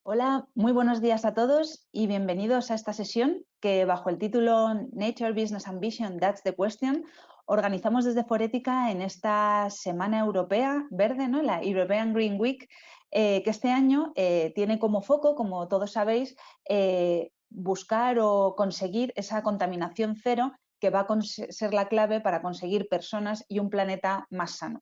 Hola, muy buenos días a todos y bienvenidos a esta sesión que bajo el título Nature, Business Ambition, That's the Question, organizamos desde Forética en esta Semana Europea Verde, ¿no? La European Green Week, que este año tiene como foco, como todos sabéis, buscar o conseguir esa contaminación cero que va a ser la clave para conseguir personas y un planeta más sano.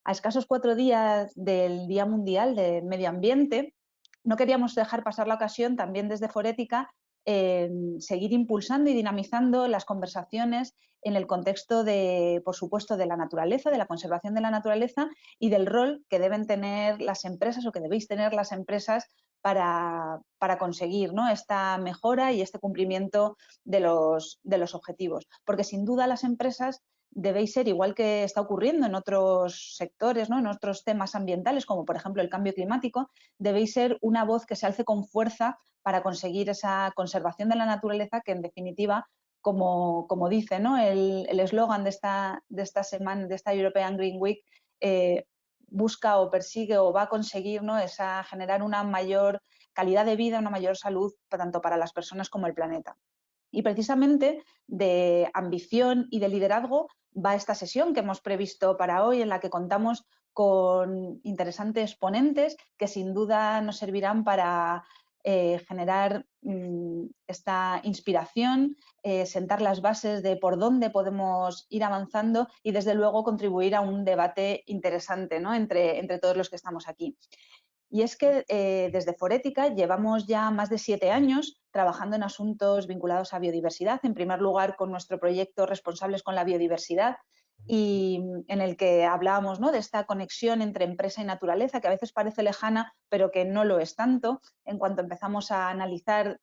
A escasos 4 días del Día Mundial del Medio Ambiente, no queríamos dejar pasar la ocasión también desde Forética en seguir impulsando y dinamizando las conversaciones en el contexto de, por supuesto, de la naturaleza, de la conservación de la naturaleza y del rol que deben tener las empresas o que debéis tener las empresas para conseguir, ¿no?, esta mejora y este cumplimiento de los objetivos. Porque sin duda las empresas debéis ser, igual que está ocurriendo en otros sectores, ¿no?, en otros temas ambientales, como por ejemplo el cambio climático, debéis ser una voz que se alce con fuerza para conseguir esa conservación de la naturaleza que, en definitiva, como dice, ¿no?, el eslogan de esta semana, de esta European Green Week, busca o persigue o va a conseguir, ¿no?, generar una mayor calidad de vida, una mayor salud tanto para las personas como el planeta. Y precisamente de ambición y de liderazgo va esta sesión que hemos previsto para hoy, en la que contamos con interesantes ponentes que sin duda nos servirán para generar esta inspiración, sentar las bases de por dónde podemos ir avanzando y desde luego contribuir a un debate interesante, ¿no?, entre todos los que estamos aquí. Y es que desde Forética llevamos ya más de 7 años trabajando en asuntos vinculados a biodiversidad, en primer lugar con nuestro proyecto Responsables con la Biodiversidad, y en el que hablábamos, ¿no?, de esta conexión entre empresa y naturaleza, que a veces parece lejana, pero que no lo es tanto, en cuanto empezamos a analizar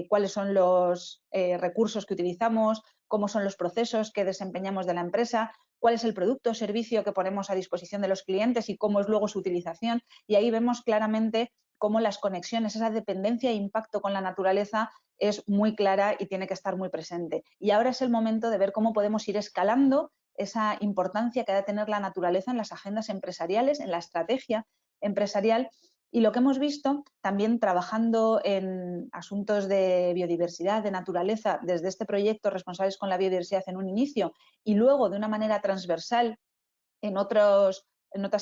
cuáles son los recursos que utilizamos, cómo son los procesos que desempeñamos de la empresa, cuál es el producto o servicio que ponemos a disposición de los clientes y cómo es luego su utilización. Y ahí vemos claramente cómo las conexiones, esa dependencia e impacto con la naturaleza es muy clara y tiene que estar muy presente. Y ahora es el momento de ver cómo podemos ir escalando esa importancia que ha de tener la naturaleza en las agendas empresariales, en la estrategia empresarial. Y lo que hemos visto, también trabajando en asuntos de biodiversidad, de naturaleza, desde este proyecto Responsables con la Biodiversidad en un inicio y luego de una manera transversal en otras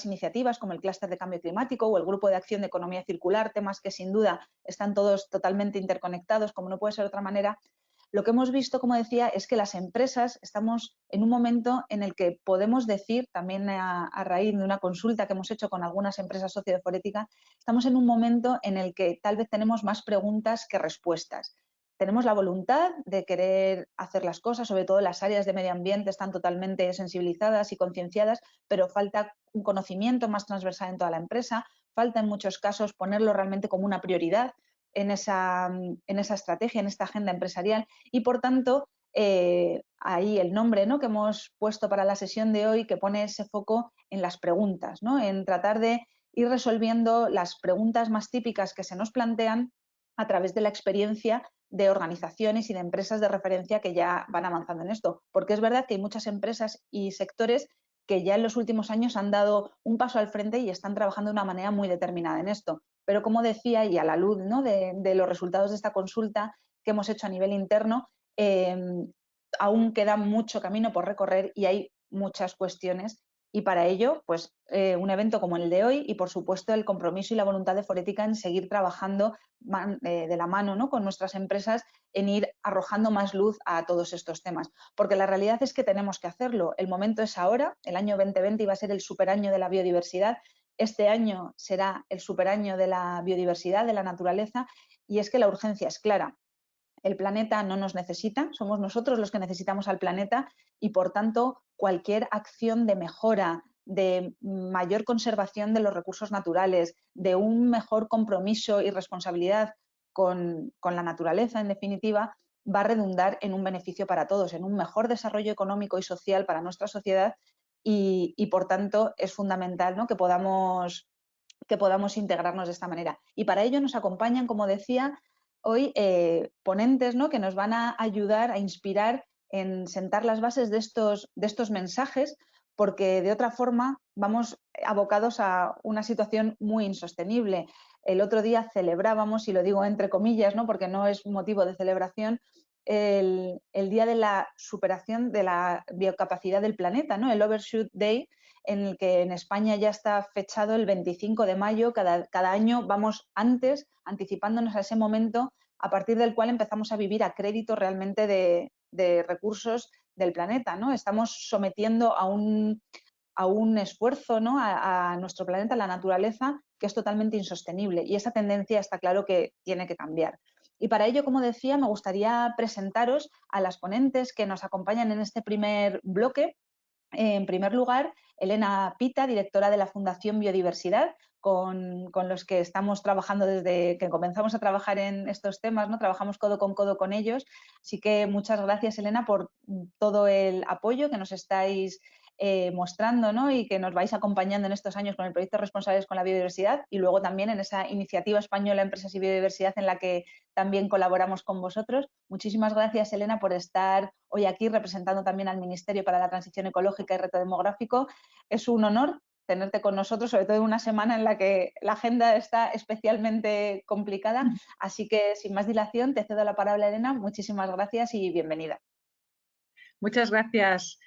iniciativas como el clúster de cambio climático o el grupo de acción de economía circular, temas que sin duda están todos totalmente interconectados, como no puede ser de otra manera. Lo que hemos visto, como decía, es que las empresas estamos en un momento en el que podemos decir, también a raíz de una consulta que hemos hecho con algunas empresas socio de Forética, estamos en un momento en el que tal vez tenemos más preguntas que respuestas. Tenemos la voluntad de querer hacer las cosas, sobre todo las áreas de medio ambiente están totalmente sensibilizadas y concienciadas, pero falta un conocimiento más transversal en toda la empresa, falta en muchos casos ponerlo realmente como una prioridad en esa estrategia, en esta agenda empresarial y, por tanto, ahí el nombre, ¿no?, que hemos puesto para la sesión de hoy, que pone ese foco en las preguntas, ¿no?, en tratar de ir resolviendo las preguntas más típicas que se nos plantean a través de la experiencia de organizaciones y de empresas de referencia que ya van avanzando en esto. Porque es verdad que hay muchas empresas y sectores que ya en los últimos años han dado un paso al frente y están trabajando de una manera muy determinada en esto. Pero como decía, y a la luz, ¿no?, de los resultados de esta consulta que hemos hecho a nivel interno, eh, aún queda mucho camino por recorrer y hay muchas cuestiones. Y para ello, pues un evento como el de hoy y, por supuesto, el compromiso y la voluntad de Forética en seguir trabajando de la mano, ¿no?, con nuestras empresas en ir arrojando más luz a todos estos temas. Porque la realidad es que tenemos que hacerlo. El momento es ahora. El año 2020 iba a ser el superaño de la biodiversidad. Este año será el superaño de la biodiversidad, de la naturaleza, y es que la urgencia es clara. El planeta no nos necesita, somos nosotros los que necesitamos al planeta y, por tanto, cualquier acción de mejora, de mayor conservación de los recursos naturales, de un mejor compromiso y responsabilidad con la naturaleza, en definitiva, va a redundar en un beneficio para todos, en un mejor desarrollo económico y social para nuestra sociedad y por tanto, es fundamental, ¿no?, que podamos integrarnos de esta manera. Y para ello nos acompañan, como decía, hoy ponentes, ¿no?, que nos van a ayudar a inspirar en sentar las bases de estos mensajes, porque de otra forma vamos abocados a una situación muy insostenible. El otro día celebrábamos, y lo digo entre comillas, ¿no?, porque no es motivo de celebración, el día de la superación de la biocapacidad del planeta, ¿no?, el Overshoot Day, en el que en España ya está fechado el 25 de mayo. Cada año vamos antes, anticipándonos a ese momento a partir del cual empezamos a vivir a crédito realmente de recursos del planeta, ¿no? Estamos sometiendo a un esfuerzo, ¿no?, a nuestro planeta, a la naturaleza, que es totalmente insostenible, y esa tendencia está claro que tiene que cambiar. Y para ello, como decía, me gustaría presentaros a las ponentes que nos acompañan en este primer bloque. En primer lugar, Elena Pita, directora de la Fundación Biodiversidad, con los que estamos trabajando desde que comenzamos a trabajar en estos temas, ¿no? Trabajamos codo con ellos. Así que muchas gracias, Elena, por todo el apoyo que nos estáis mostrando, ¿no?, y que nos vais acompañando en estos años con el proyecto Responsables con la Biodiversidad, y luego también en esa iniciativa española Empresas y Biodiversidad, en la que también colaboramos con vosotros. Muchísimas gracias, Elena, por estar hoy aquí representando también al Ministerio para la Transición Ecológica y Reto Demográfico. Es un honor tenerte con nosotros, sobre todo en una semana en la que la agenda está especialmente complicada. Así que, sin más dilación, te cedo la palabra, Elena. Muchísimas gracias y bienvenida. Muchas gracias,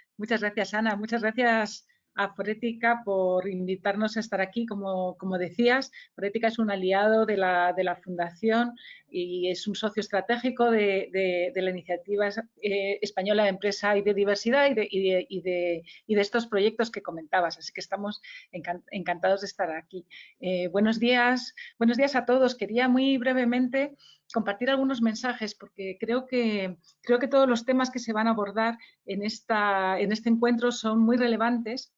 Ana. Muchas gracias a Forética por invitarnos a estar aquí. Como decías, Forética es un aliado de la Fundación y es un socio estratégico de la iniciativa española de empresa y biodiversidad y de estos proyectos que comentabas. Así que estamos encantados de estar aquí. Buenos días a todos. Quería muy brevemente compartir algunos mensajes porque creo que todos los temas que se van a abordar en este encuentro son muy relevantes,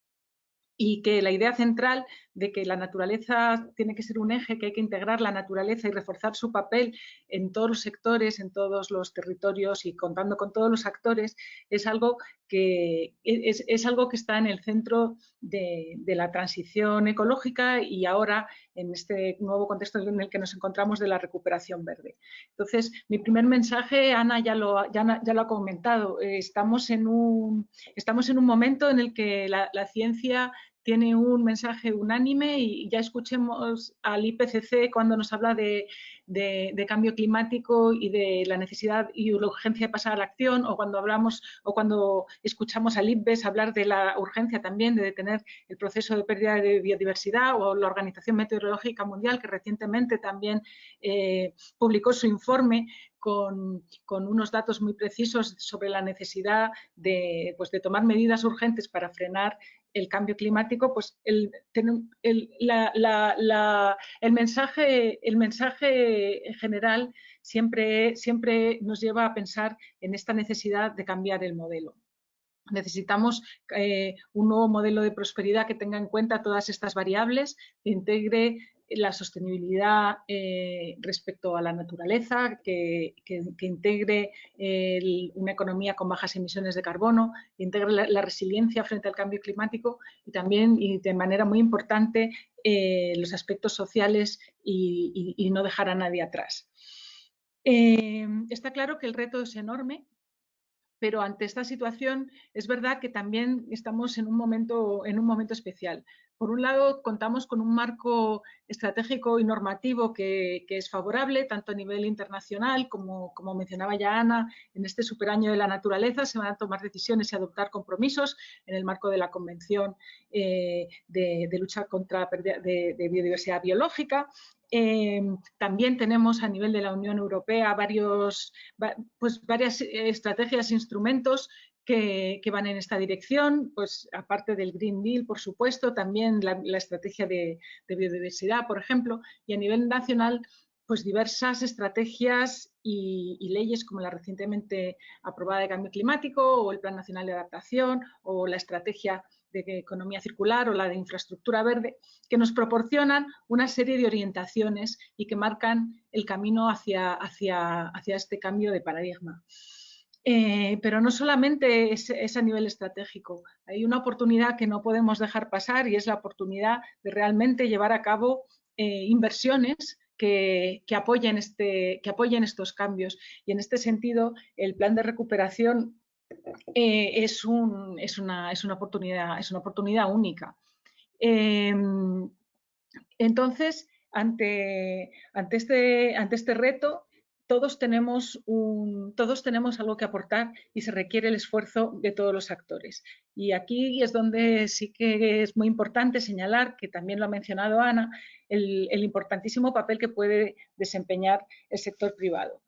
y que la idea central de que la naturaleza tiene que ser un eje, que hay que integrar la naturaleza y reforzar su papel en todos los sectores, en todos los territorios y contando con todos los actores, es algo que está en el centro de la transición ecológica y ahora en este nuevo contexto en el que nos encontramos de la recuperación verde. Entonces, mi primer mensaje, Ana ya lo ha comentado, estamos en un momento en el que la ciencia tiene un mensaje unánime y ya escuchemos al IPCC cuando nos habla de cambio climático y de la necesidad y la urgencia de pasar a la acción, o cuando escuchamos al IPBES hablar de la urgencia también de detener el proceso de pérdida de biodiversidad, o la Organización Meteorológica Mundial, que recientemente también publicó su informe con unos datos muy precisos sobre la necesidad de tomar medidas urgentes para frenar el cambio climático. Pues el mensaje general siempre nos lleva a pensar en esta necesidad de cambiar el modelo. Necesitamos un nuevo modelo de prosperidad que tenga en cuenta todas estas variables, que integre la sostenibilidad respecto a la naturaleza, que integre una economía con bajas emisiones de carbono, que integre la resiliencia frente al cambio climático, y también, y de manera muy importante, los aspectos sociales y no dejar a nadie atrás. Está claro que el reto es enorme, pero ante esta situación es verdad que también estamos en un momento especial. Por un lado, contamos con un marco estratégico y normativo que es favorable, tanto a nivel internacional como mencionaba ya Ana. En este superaño de la naturaleza se van a tomar decisiones y adoptar compromisos en el marco de la Convención de lucha contra la pérdida de biodiversidad biológica. También tenemos a nivel de la Unión Europea varias estrategias e instrumentos que van en esta dirección, pues aparte del Green Deal, por supuesto, también la estrategia de biodiversidad, por ejemplo, y a nivel nacional, pues diversas estrategias y leyes como la recientemente aprobada de cambio climático, o el Plan Nacional de Adaptación, o la estrategia de economía circular o la de infraestructura verde, que nos proporcionan una serie de orientaciones y que marcan el camino hacia este cambio de paradigma. Pero no solamente es a nivel estratégico, hay una oportunidad que no podemos dejar pasar, y es la oportunidad de realmente llevar a cabo inversiones que apoyen estos cambios. Y en este sentido, el plan de recuperación es una oportunidad única. Entonces, ante este reto, todos tenemos algo que aportar y se requiere el esfuerzo de todos los actores. Y aquí es donde sí que es muy importante señalar, que también lo ha mencionado Ana, el importantísimo papel que puede desempeñar el sector privado.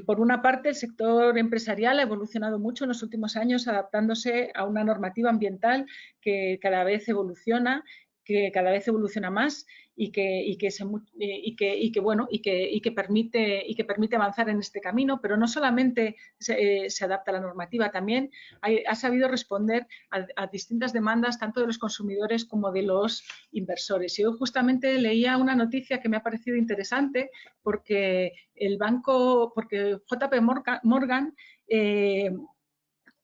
Por una parte, el sector empresarial ha evolucionado mucho en los últimos años, adaptándose a una normativa ambiental que cada vez evoluciona más y que permite avanzar en este camino, pero no solamente se adapta a la normativa, también ha sabido responder a distintas demandas tanto de los consumidores como de los inversores. Yo justamente leía una noticia que me ha parecido interesante porque JP Morgan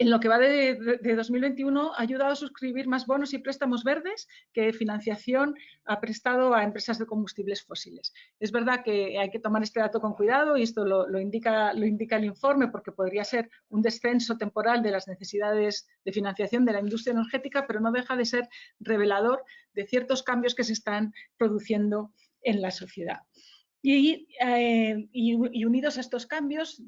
en lo que va de 2021 ha ayudado a suscribir más bonos y préstamos verdes que financiación ha prestado a empresas de combustibles fósiles. Es verdad que hay que tomar este dato con cuidado y esto lo indica el informe porque podría ser un descenso temporal de las necesidades de financiación de la industria energética, pero no deja de ser revelador de ciertos cambios que se están produciendo en la sociedad. Y unidos a estos cambios,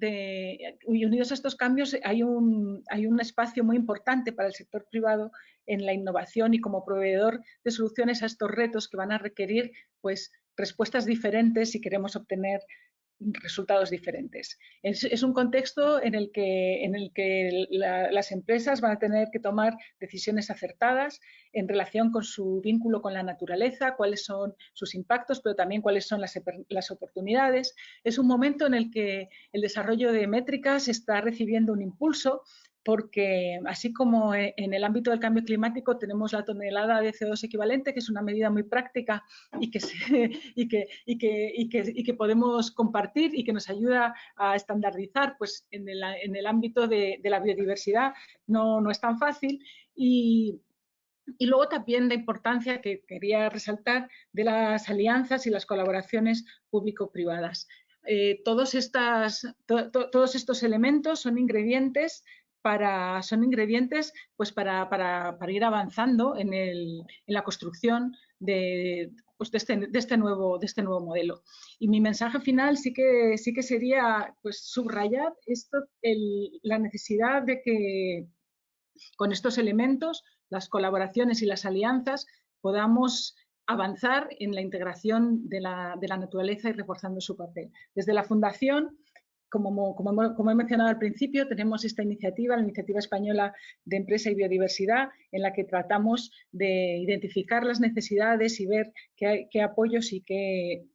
hay un espacio muy importante para el sector privado en la innovación y como proveedor de soluciones a estos retos que van a requerir pues, respuestas diferentes si queremos obtener resultados diferentes. Es un contexto en el que las empresas van a tener que tomar decisiones acertadas en relación con su vínculo con la naturaleza, cuáles son sus impactos, pero también cuáles son las oportunidades. Es un momento en el que el desarrollo de métricas está recibiendo un impulso porque así como en el ámbito del cambio climático tenemos la tonelada de CO2 equivalente, que es una medida muy práctica y que podemos compartir y que nos ayuda a estandarizar, pues en el ámbito de la biodiversidad no es tan fácil. Y luego también la importancia que quería resaltar de las alianzas y las colaboraciones público-privadas. Todos estos elementos son ingredientes para ir avanzando en la construcción pues de este nuevo modelo. Y mi mensaje final sí que sería pues, subrayar la necesidad de que con estos elementos, las colaboraciones y las alianzas, podamos avanzar en la integración de la naturaleza y reforzando su papel. Desde la Fundación, como he mencionado al principio, tenemos esta iniciativa, la Iniciativa Española de Empresa y Biodiversidad, en la que tratamos de identificar las necesidades y ver qué apoyos y qué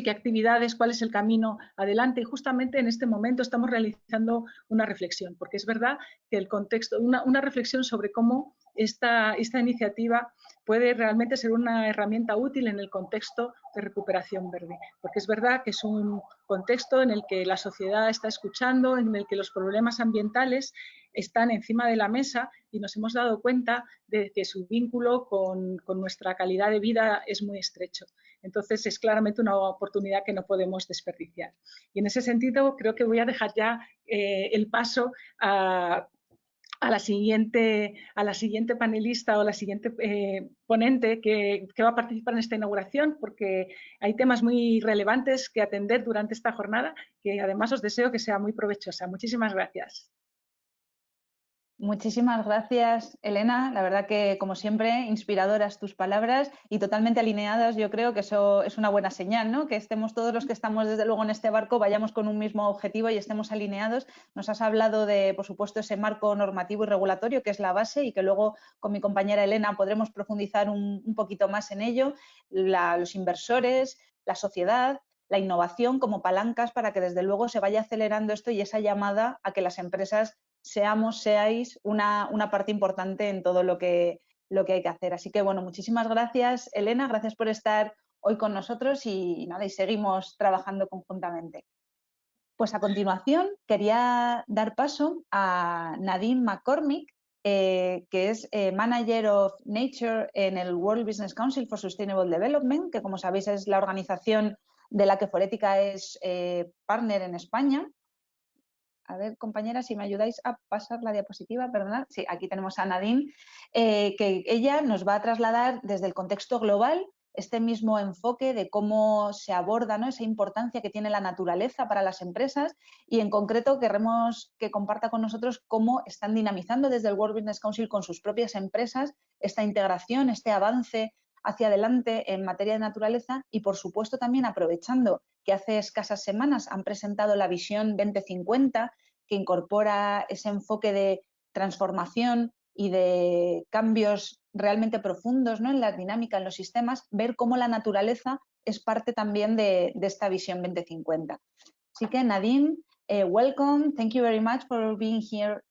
actividades, cuál es el camino adelante. Y justamente en este momento estamos realizando una reflexión, porque es verdad que el contexto, una reflexión sobre cómo esta iniciativa puede realmente ser una herramienta útil en el contexto de recuperación verde, porque es verdad que es un contexto en el que la sociedad está escuchando, en el que los problemas ambientales están encima de la mesa y nos hemos dado cuenta de que su vínculo con nuestra calidad de vida es muy estrecho. Entonces, es claramente una oportunidad que no podemos desperdiciar. Y en ese sentido, creo que voy a dejar ya el paso a la siguiente panelista o a la siguiente ponente que va a participar en esta inauguración, porque hay temas muy relevantes que atender durante esta jornada, que además os deseo que sea muy provechosa. Muchísimas gracias. Muchísimas gracias, Elena. La verdad que, como siempre, inspiradoras tus palabras y totalmente alineadas. Yo creo que eso es una buena señal, ¿no? Que estemos todos los que estamos, desde luego, en este barco, vayamos con un mismo objetivo y estemos alineados. Nos has hablado de, por supuesto, ese marco normativo y regulatorio, que es la base y que luego con mi compañera Elena podremos profundizar un poquito más en ello. Los inversores, la sociedad, la innovación como palancas para que, desde luego, se vaya acelerando esto y esa llamada a que las empresas seáis una parte importante en todo lo que hay que hacer. Así que, bueno, muchísimas gracias, Elena, gracias por estar hoy con nosotros y nada, y seguimos trabajando conjuntamente. Pues a continuación quería dar paso a Nadine McCormick, que es Manager of Nature en el World Business Council for Sustainable Development, que, como sabéis, es la organización de la que Forética es partner en España. A ver, compañera, si me ayudáis a pasar la diapositiva, perdonad. Sí, aquí tenemos a Nadine, que ella nos va a trasladar desde el contexto global este mismo enfoque de cómo se aborda, ¿no?, esa importancia que tiene la naturaleza para las empresas, y en concreto queremos que comparta con nosotros cómo están dinamizando desde el World Business Council con sus propias empresas esta integración, este avance hacia adelante en materia de naturaleza, y por supuesto también aprovechando que hace escasas semanas han presentado la Visión 2050, que incorpora ese enfoque de transformación y de cambios realmente profundos, ¿no?, en la dinámica, en los sistemas, ver cómo la naturaleza es parte también de esta Visión 2050. Así que Nadine, welcome. Thank you very much for being here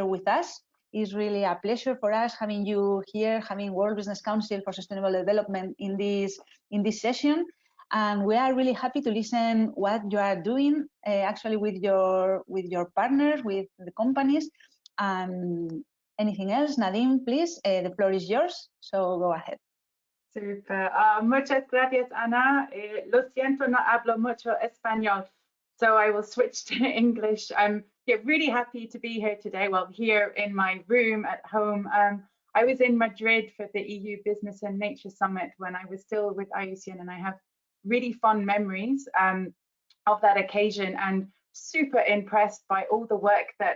with us. It's really a pleasure for us having you here, having World Business Council for Sustainable Development in this session. And we are really happy to listen what you are doing actually with your partners, with the companies. Anything else, Nadine, please? The floor is yours, so go ahead. Super. Muchas gracias, Ana. Lo siento, no hablo mucho español, so I will switch to English. I'm really happy to be here today. Well, here in my room at home. I was in Madrid for the EU Business and Nature Summit when I was still with IUCN, and I have really fond memories of that occasion, and super impressed by all the work that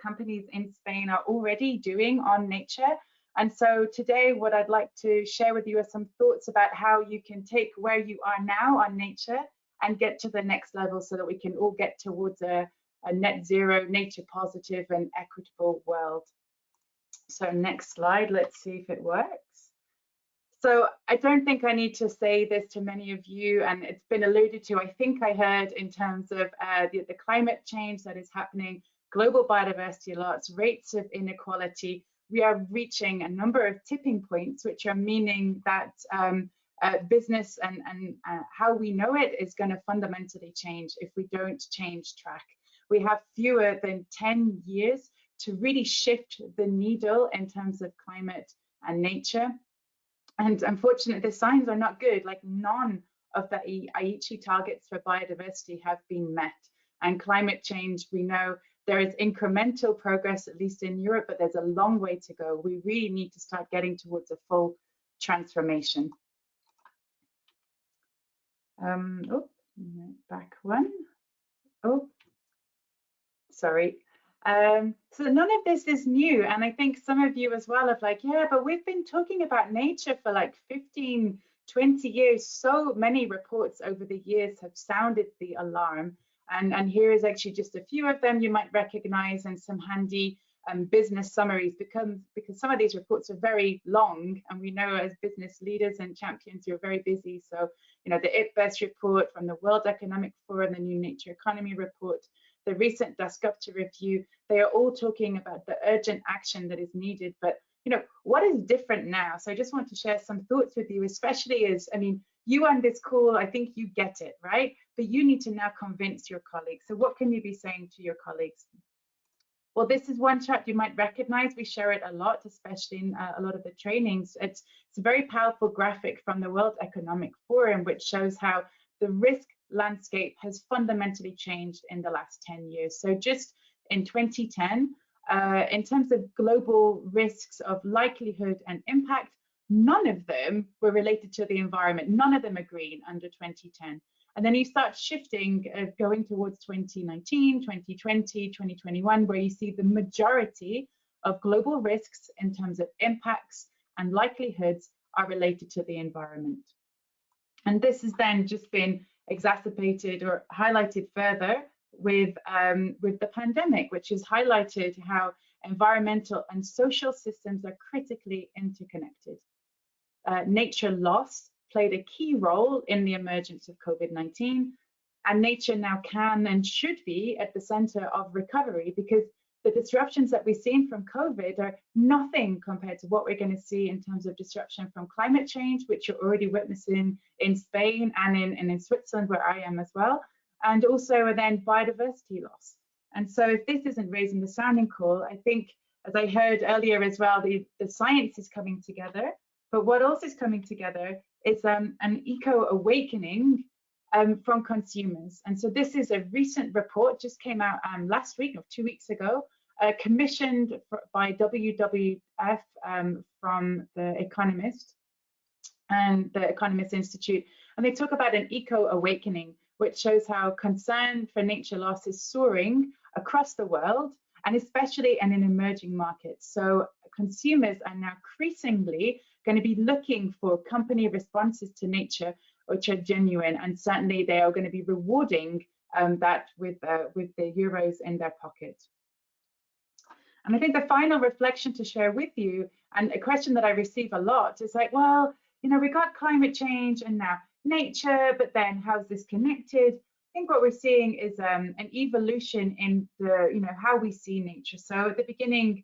companies in Spain are already doing on nature. And so today what I'd like to share with you are some thoughts about how you can take where you are now on nature and get to the next level so that we can all get towards a net zero, nature positive and equitable world. So next slide, let's see if it works. So I don't think I need to say this to many of you, and it's been alluded to, I think I heard, in terms of the climate change that is happening, global biodiversity loss, rates of inequality. We are reaching a number of tipping points, which are meaning that business and how we know it is going to fundamentally change if we don't change track. We have fewer than 10 years to really shift the needle in terms of climate and nature. And unfortunately, the signs are not good. Like, none of the Aichi targets for biodiversity have been met. And climate change, we know there is incremental progress, at least in Europe, but there's a long way to go. We really need to start getting towards a full transformation. Back one. Oh, sorry. So none of this is new, and I think some of you as well have like, yeah, but we've been talking about nature for like 15, 20 years. So many reports over the years have sounded the alarm, and here is actually just a few of them you might recognize, and some handy business summaries, because some of these reports are very long, and we know as business leaders and champions you're very busy. So, you know, the IPBES report from the World Economic Forum, the New Nature Economy report, the recent Dasgupta review, they are all talking about the urgent action that is needed. But, you know, what is different now? So I just want to share some thoughts with you, especially as, I mean, you on this call, I think you get it, right? But you need to now convince your colleagues. So what can you be saying to your colleagues? Well, this is one chart you might recognize. We share it a lot, especially in a lot of the trainings. It's a very powerful graphic from the World Economic Forum, which shows how the risk landscape has fundamentally changed in the last 10 years. So just in 2010, in terms of global risks of likelihood and impact, none of them were related to the environment. None of them are green under 2010. And then you start shifting, going towards 2019, 2020, 2021, where you see the majority of global risks in terms of impacts and likelihoods are related to the environment. And this has then just been exacerbated or highlighted further with the pandemic, which has highlighted how environmental and social systems are critically interconnected. Nature loss played a key role in the emergence of COVID-19, and nature now can and should be at the center of recovery, because the disruptions that we've seen from COVID are nothing compared to what we're going to see in terms of disruption from climate change, which you're already witnessing in Spain and in Switzerland, where I am as well, and also then biodiversity loss. And so if this isn't raising the sounding call, I think, as I heard earlier as well, the science is coming together, but what else is coming together is an eco-awakening from consumers. And so this is a recent report, just came out last week or 2 weeks ago, commissioned by WWF from The Economist. and the Economist Institute, and they talk about an eco-awakening, which shows how concern for nature loss is soaring across the world, and especially in emerging markets. So consumers are now increasingly going to be looking for company responses to nature which are genuine, and certainly they are going to be rewarding that with the euros in their pocket. And I think the final reflection to share with you, and a question that I receive a lot, is like, well, you know, we got climate change and now nature, but then how's this connected? I think what we're seeing is an evolution in the, you know, how we see nature. So at the beginning,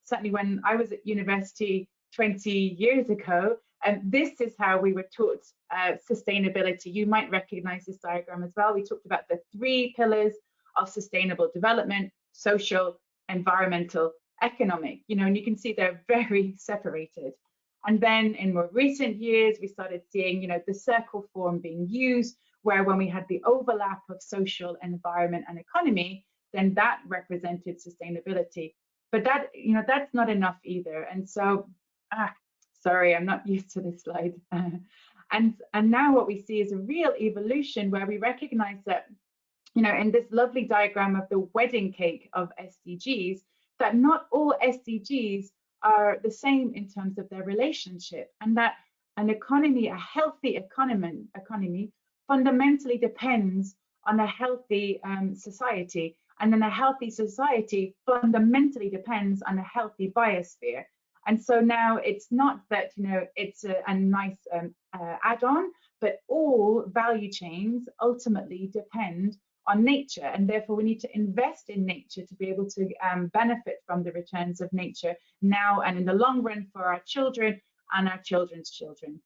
certainly when I was at university 20 years ago, this is how we were taught sustainability. You might recognize this diagram as well. We talked about the 3 pillars of sustainable development: social, environmental, economic, you know, and you can see they're very separated. And then in more recent years, we started seeing, you know, the circle form being used, where when we had the overlap of social, environment, and economy, then that represented sustainability. But that, you know, that's not enough either. And so, sorry, I'm not used to this slide. And now what we see is a real evolution where we recognize that, you know, in this lovely diagram of the wedding cake of SDGs, that not all SDGs are the same in terms of their relationship, and that an economy, a healthy economy fundamentally depends on a healthy society, and then a healthy society fundamentally depends on a healthy biosphere. And so now it's not that, you know, it's a nice add-on, but all value chains ultimately depend on nature, and therefore we need to invest in nature to be able to benefit from the returns of nature now and in the long run for our children and our children's children.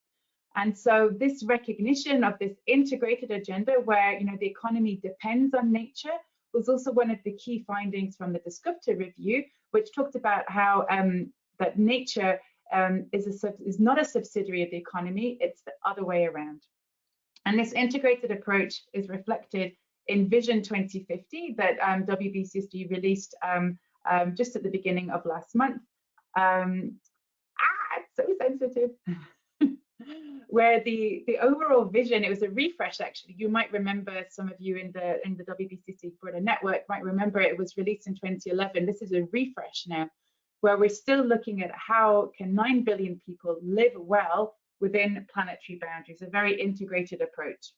And so this recognition of this integrated agenda where, you know, the economy depends on nature was also one of the key findings from the Dasgupta review, which talked about how that nature is not a subsidiary of the economy, it's the other way around. And this integrated approach is reflected in Vision 2050 that WBCSD released just at the beginning of last month. It's so sensitive. Where the overall vision, it was a refresh actually. You might remember, some of you in the WBCSD broader network might remember, it was released in 2011. This is a refresh now, where we're still looking at how can 9 billion people live well within planetary boundaries, a very integrated approach.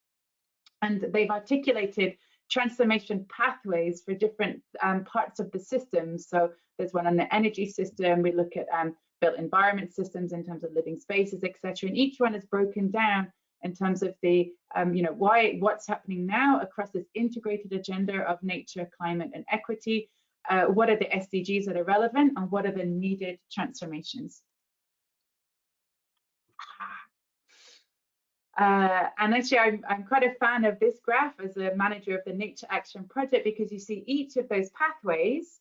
And they've articulated transformation pathways for different parts of the system. So there's one on the energy system. We look at built environment systems in terms of living spaces, etc. And each one is broken down in terms of the, you know, what's happening now across this integrated agenda of nature, climate, and equity. What are the SDGs that are relevant, and what are the needed transformations? And actually, I'm quite a fan of this graph as a manager of the Nature Action Project, because you see each of those pathways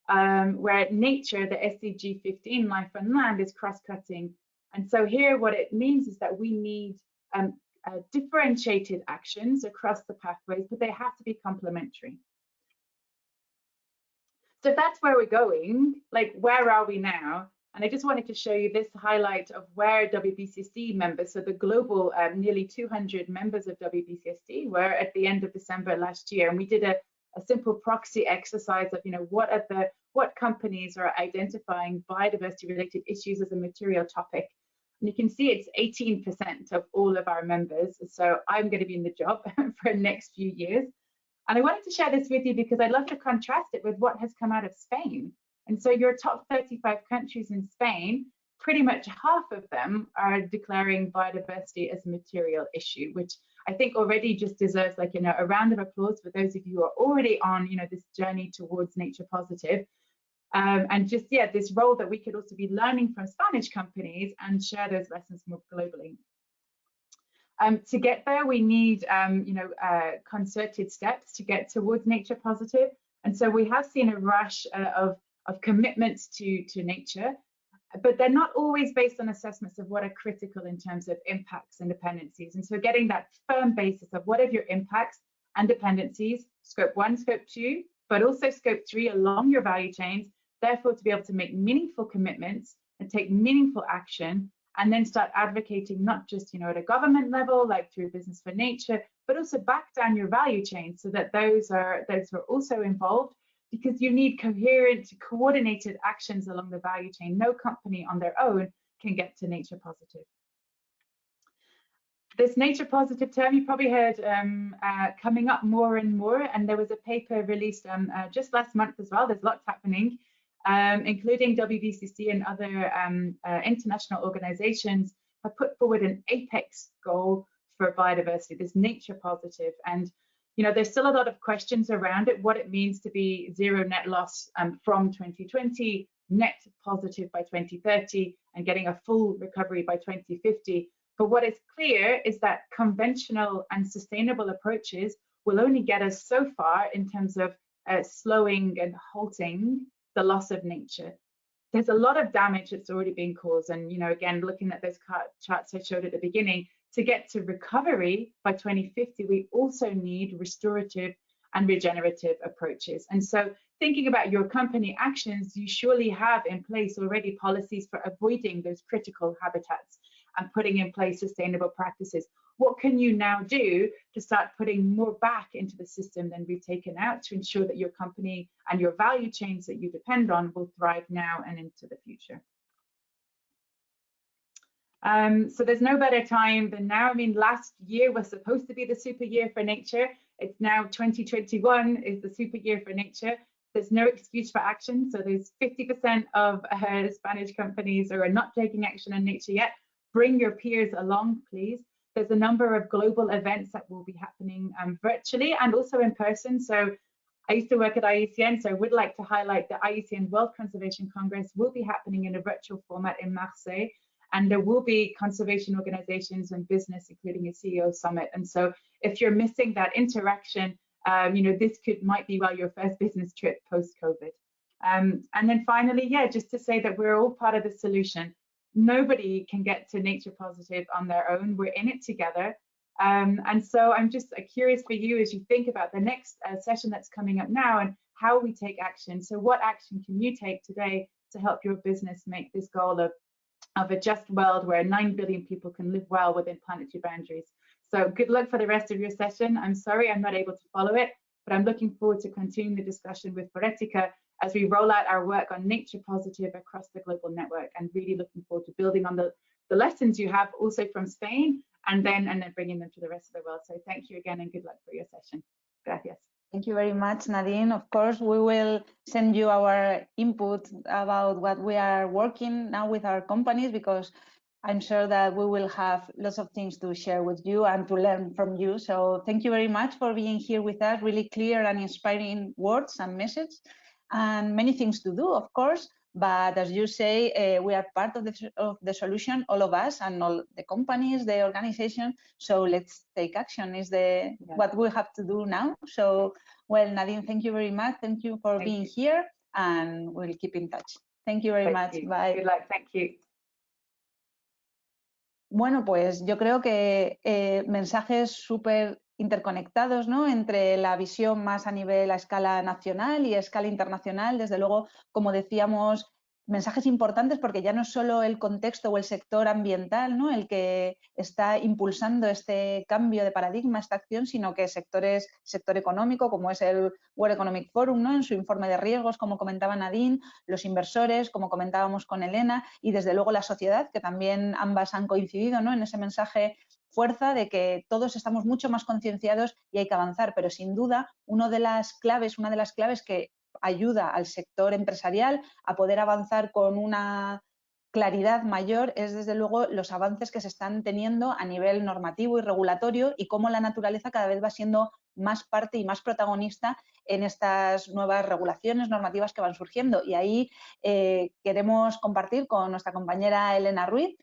where nature, the SDG 15, life and land, is cross-cutting. And so here what it means is that we need differentiated actions across the pathways, but they have to be complementary. So if that's where we're going, like, where are we now? And I just wanted to show you this highlight of where WBCSD members, so the global nearly 200 members of WBCSD were at the end of December last year. And we did a simple proxy exercise of, you know, what companies are identifying biodiversity related issues as a material topic. And you can see it's 18% of all of our members. So I'm going to be in the job for the next few years. And I wanted to share this with you because I'd love to contrast it with what has come out of Spain. And so your top 35 countries in Spain, pretty much half of them are declaring biodiversity as a material issue, which I think already just deserves, like, you know, a round of applause for those of you who are already on, you know, this journey towards nature positive. And just, yeah, this role that we could also be learning from Spanish companies and share those lessons more globally. To get there, we need, you know, concerted steps to get towards nature positive. And so we have seen a rush of commitments to nature, but they're not always based on assessments of what are critical in terms of impacts and dependencies. And so getting that firm basis of what are your impacts and dependencies, scope 1, scope 2, but also scope 3 along your value chains, therefore to be able to make meaningful commitments and take meaningful action and then start advocating not just, you know, at a government level, like through Business for Nature, but also back down your value chain so that those are also involved, because you need coherent, coordinated actions along the value chain. No company on their own can get to nature positive. This nature positive term you probably heard coming up more and more, and there was a paper released just last month as well. There's lots happening, including WBCC and other international organizations have put forward an apex goal for biodiversity, this nature positive. And you know, there's still a lot of questions around it, what it means to be zero net loss from 2020, net positive by 2030, and getting a full recovery by 2050. But what is clear is that conventional and sustainable approaches will only get us so far in terms of slowing and halting the loss of nature. There's a lot of damage that's already been caused. And, you know, again, looking at those charts I showed at the beginning, to get to recovery by 2050, we also need restorative and regenerative approaches. And so thinking about your company actions, you surely have in place already policies for avoiding those critical habitats and putting in place sustainable practices. What can you now do to start putting more back into the system than we've taken out to ensure that your company and your value chains that you depend on will thrive now and into the future? So there's no better time than now. I mean, last year was supposed to be the super year for nature. It's now 2021 is the super year for nature. There's no excuse for action. So there's 50% of Spanish companies are not taking action on nature yet. Bring your peers along, please. There's a number of global events that will be happening virtually and also in person. So I used to work at IUCN, so I would like to highlight the IUCN World Conservation Congress will be happening in a virtual format in Marseille. And there will be conservation organizations and business, including a CEO summit. And so if you're missing that interaction, you know, this might be your first business trip post-COVID. And then finally, yeah, just to say that we're all part of the solution. Nobody can get to nature positive on their own. We're in it together. And so I'm just curious for you as you think about the next session that's coming up now and how we take action. So what action can you take today to help your business make this goal of a just world where 9 billion people can live well within planetary boundaries? So good luck for the rest of your session. I'm sorry I'm not able to follow it, but I'm looking forward to continuing the discussion with Foretica as we roll out our work on nature positive across the global network, and really looking forward to building on the lessons you have also from Spain and then bringing them to the rest of the world. So thank you again and good luck for your session. Gracias. Thank you very much, Nadine. Of course, we will send you our input about what we are working now with our companies, because I'm sure that we will have lots of things to share with you and to learn from you. So thank you very much for being here with us. Really clear and inspiring words and message, and many things to do, of course. But as you say, we are part of the solution, all of us and all the companies, the organization. So let's take action is what we have to do now. So, well, Nadine, thank you very much. Thank you for being here, and we'll keep in touch. Thank you very much. Bye. Good luck. Thank you. Bueno, pues yo creo que mensajes súper interconectados, ¿no? Entre la visión más a escala nacional y a escala internacional. Desde luego, como decíamos, mensajes importantes, porque ya no es solo el contexto o el sector ambiental, ¿no?, el que está impulsando este cambio de paradigma, esta acción, sino que sector económico, como es el World Economic Forum, ¿no?, en su informe de riesgos, como comentaba Nadine, los inversores, como comentábamos con Elena, y desde luego la sociedad, que también ambas han coincidido, ¿no?, en ese mensaje fuerza de que todos estamos mucho más concienciados y hay que avanzar. Pero sin duda, una de las claves que ayuda al sector empresarial a poder avanzar con una claridad mayor es, desde luego, los avances que se están teniendo a nivel normativo y regulatorio, y cómo la naturaleza cada vez va siendo más parte y más protagonista en estas nuevas regulaciones normativas que van surgiendo. Y ahí queremos compartir con nuestra compañera Elena Ruiz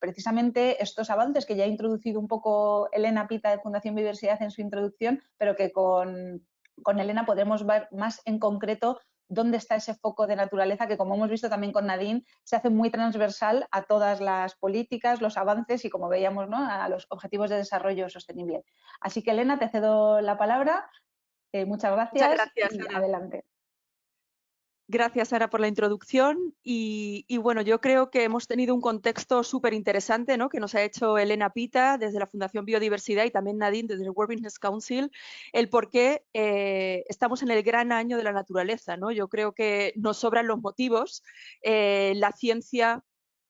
precisamente estos avances que ya ha introducido un poco Elena Pita de Fundación Biodiversidad en su introducción, pero que con Elena podremos ver más en concreto dónde está ese foco de naturaleza que, como hemos visto también con Nadine, se hace muy transversal a todas las políticas, los avances y, como veíamos, ¿no?, a los objetivos de desarrollo sostenible. Así que, Elena, te cedo la palabra. Muchas gracias. Muchas gracias, y Ana. adelante. Gracias, Sara, por la introducción. Y bueno, yo creo que hemos tenido un contexto súper interesante, ¿no?, que nos ha hecho Elena Pita desde la Fundación Biodiversidad y también Nadine desde el World Business Council, el por qué estamos en el gran año de la naturaleza, ¿no? Yo creo que nos sobran los motivos. La ciencia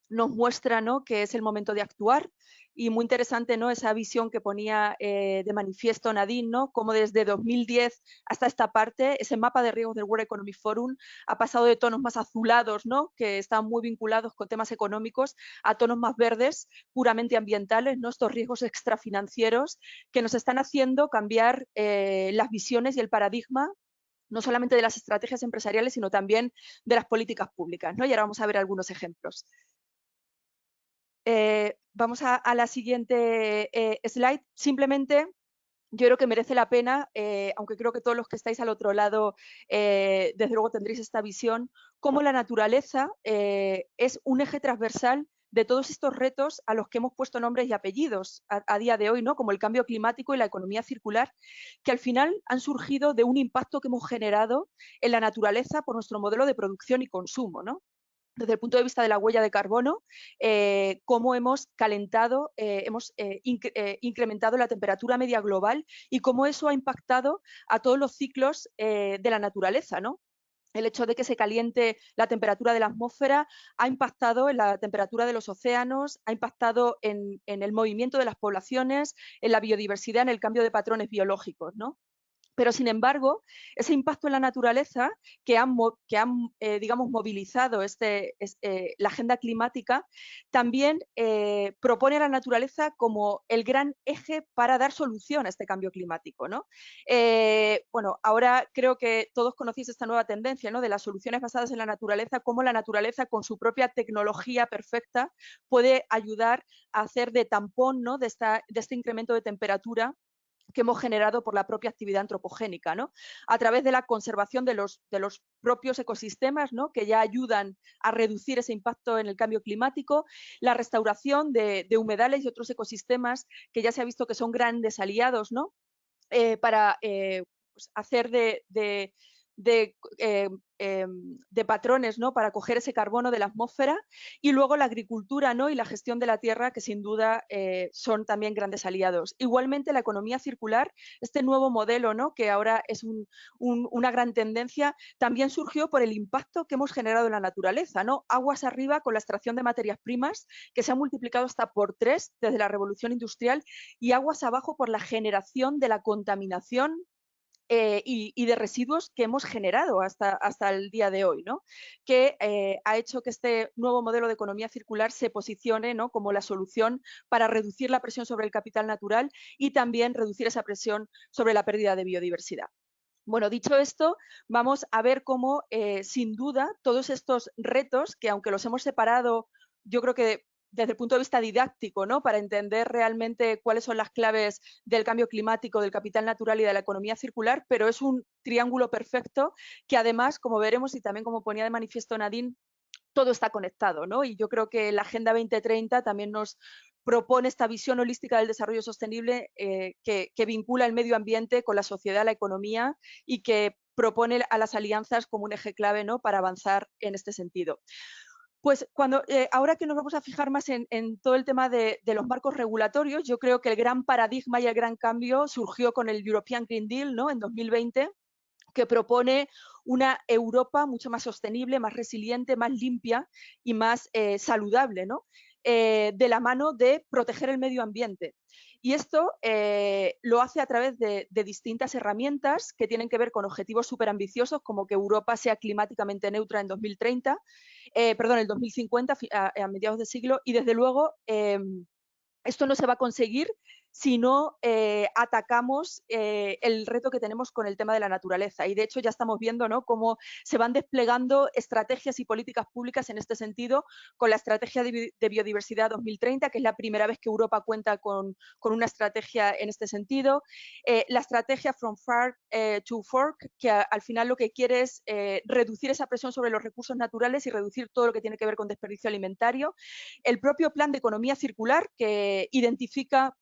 nos muestra, ¿no?, que es el momento de actuar, y muy interesante, ¿no?, esa visión que ponía de manifiesto Nadine, ¿no?, como desde 2010 hasta esta parte, ese mapa de riesgos del World Economic Forum ha pasado de tonos más azulados, ¿no?, que están muy vinculados con temas económicos, a tonos más verdes, puramente ambientales, ¿no?, estos riesgos extrafinancieros que nos están haciendo cambiar las visiones y el paradigma, no solamente de las estrategias empresariales, sino también de las políticas públicas, ¿no? Y ahora vamos a ver algunos ejemplos. Vamos a la siguiente slide. Simplemente yo creo que merece la pena, aunque creo que todos los que estáis al otro lado, desde luego tendréis esta visión, cómo la naturaleza es un eje transversal de todos estos retos a los que hemos puesto nombres y apellidos a día de hoy, ¿no?, como el cambio climático y la economía circular, que al final han surgido de un impacto que hemos generado en la naturaleza por nuestro modelo de producción y consumo, ¿no? Desde el punto de vista de la huella de carbono, cómo hemos calentado, hemos incrementado la temperatura media global y cómo eso ha impactado a todos los ciclos de la naturaleza, ¿no? El hecho de que se caliente la temperatura de la atmósfera ha impactado en la temperatura de los océanos, ha impactado en el movimiento de las poblaciones, en la biodiversidad, en el cambio de patrones biológicos, ¿no? Pero, sin embargo, ese impacto en la naturaleza que han digamos, movilizado la agenda climática, también propone a la naturaleza como el gran eje para dar solución a este cambio climático, ¿no? Bueno, ahora creo que todos conocéis esta nueva tendencia, ¿no?, de las soluciones basadas en la naturaleza, cómo la naturaleza, con su propia tecnología perfecta, puede ayudar a hacer de tampón, ¿no?, de este incremento de temperatura que hemos generado por la propia actividad antropogénica, ¿no?, a través de la conservación de los propios ecosistemas, ¿no?, que ya ayudan a reducir ese impacto en el cambio climático, la restauración de humedales y otros ecosistemas que ya se ha visto que son grandes aliados, ¿no?, para pues hacer de patrones, ¿no?, para coger ese carbono de la atmósfera, y luego la agricultura, ¿no?, y la gestión de la tierra, que sin duda son también grandes aliados. Igualmente la economía circular, este nuevo modelo, ¿no?, que ahora es una gran tendencia, también surgió por el impacto que hemos generado en la naturaleza, ¿no? Aguas arriba con la extracción de materias primas, que se ha multiplicado hasta por 3 desde la revolución industrial, y aguas abajo por la generación de la contaminación y de residuos que hemos generado hasta el día de hoy, ¿no?, que ha hecho que este nuevo modelo de economía circular se posicione, ¿no?, como la solución para reducir la presión sobre el capital natural y también reducir esa presión sobre la pérdida de biodiversidad. Bueno, dicho esto, vamos a ver cómo, sin duda, todos estos retos, que aunque los hemos separado, yo creo que desde el punto de vista didáctico, ¿no?, para entender realmente cuáles son las claves del cambio climático, del capital natural y de la economía circular, pero es un triángulo perfecto que, además, como veremos y también como ponía de manifiesto Nadine, todo está conectado, ¿no? Y yo creo que la Agenda 2030 también nos propone esta visión holística del desarrollo sostenible que vincula el medio ambiente con la sociedad, la economía, y que propone a las alianzas como un eje clave, ¿no?, para avanzar en este sentido. Pues ahora que nos vamos a fijar más en todo el tema de los marcos regulatorios, yo creo que el gran paradigma y el gran cambio surgió con el European Green Deal, ¿no?, en 2020, que propone una Europa mucho más sostenible, más resiliente, más limpia y más saludable, ¿no?, de la mano de proteger el medio ambiente. Y esto lo hace a través de distintas herramientas que tienen que ver con objetivos súper ambiciosos, como que Europa sea climáticamente neutra en 2030, perdón, el 2050, a mediados de siglo, y desde luego esto no se va a conseguir si no atacamos el reto que tenemos con el tema de la naturaleza. Y de hecho ya estamos viendo, ¿no?, cómo se van desplegando estrategias y políticas públicas en este sentido, con la Estrategia de Biodiversidad 2030, que es la primera vez que Europa cuenta con una estrategia en este sentido. La estrategia From Farm to Fork, que al final lo que quiere es reducir esa presión sobre los recursos naturales y reducir todo lo que tiene que ver con desperdicio alimentario. El propio plan de economía circular, que identifica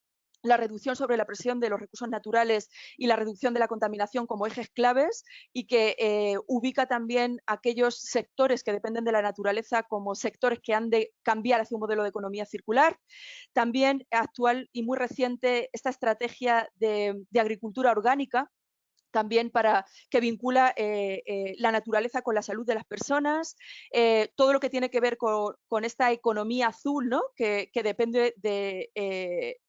la reducción sobre la presión de los recursos naturales y la reducción de la contaminación como ejes claves, y que ubica también aquellos sectores que dependen de la naturaleza como sectores que han de cambiar hacia un modelo de economía circular. También actual y muy reciente esta estrategia de agricultura orgánica, también que vincula la naturaleza con la salud de las personas, todo lo que tiene que ver con esta economía azul, ¿no? que depende de,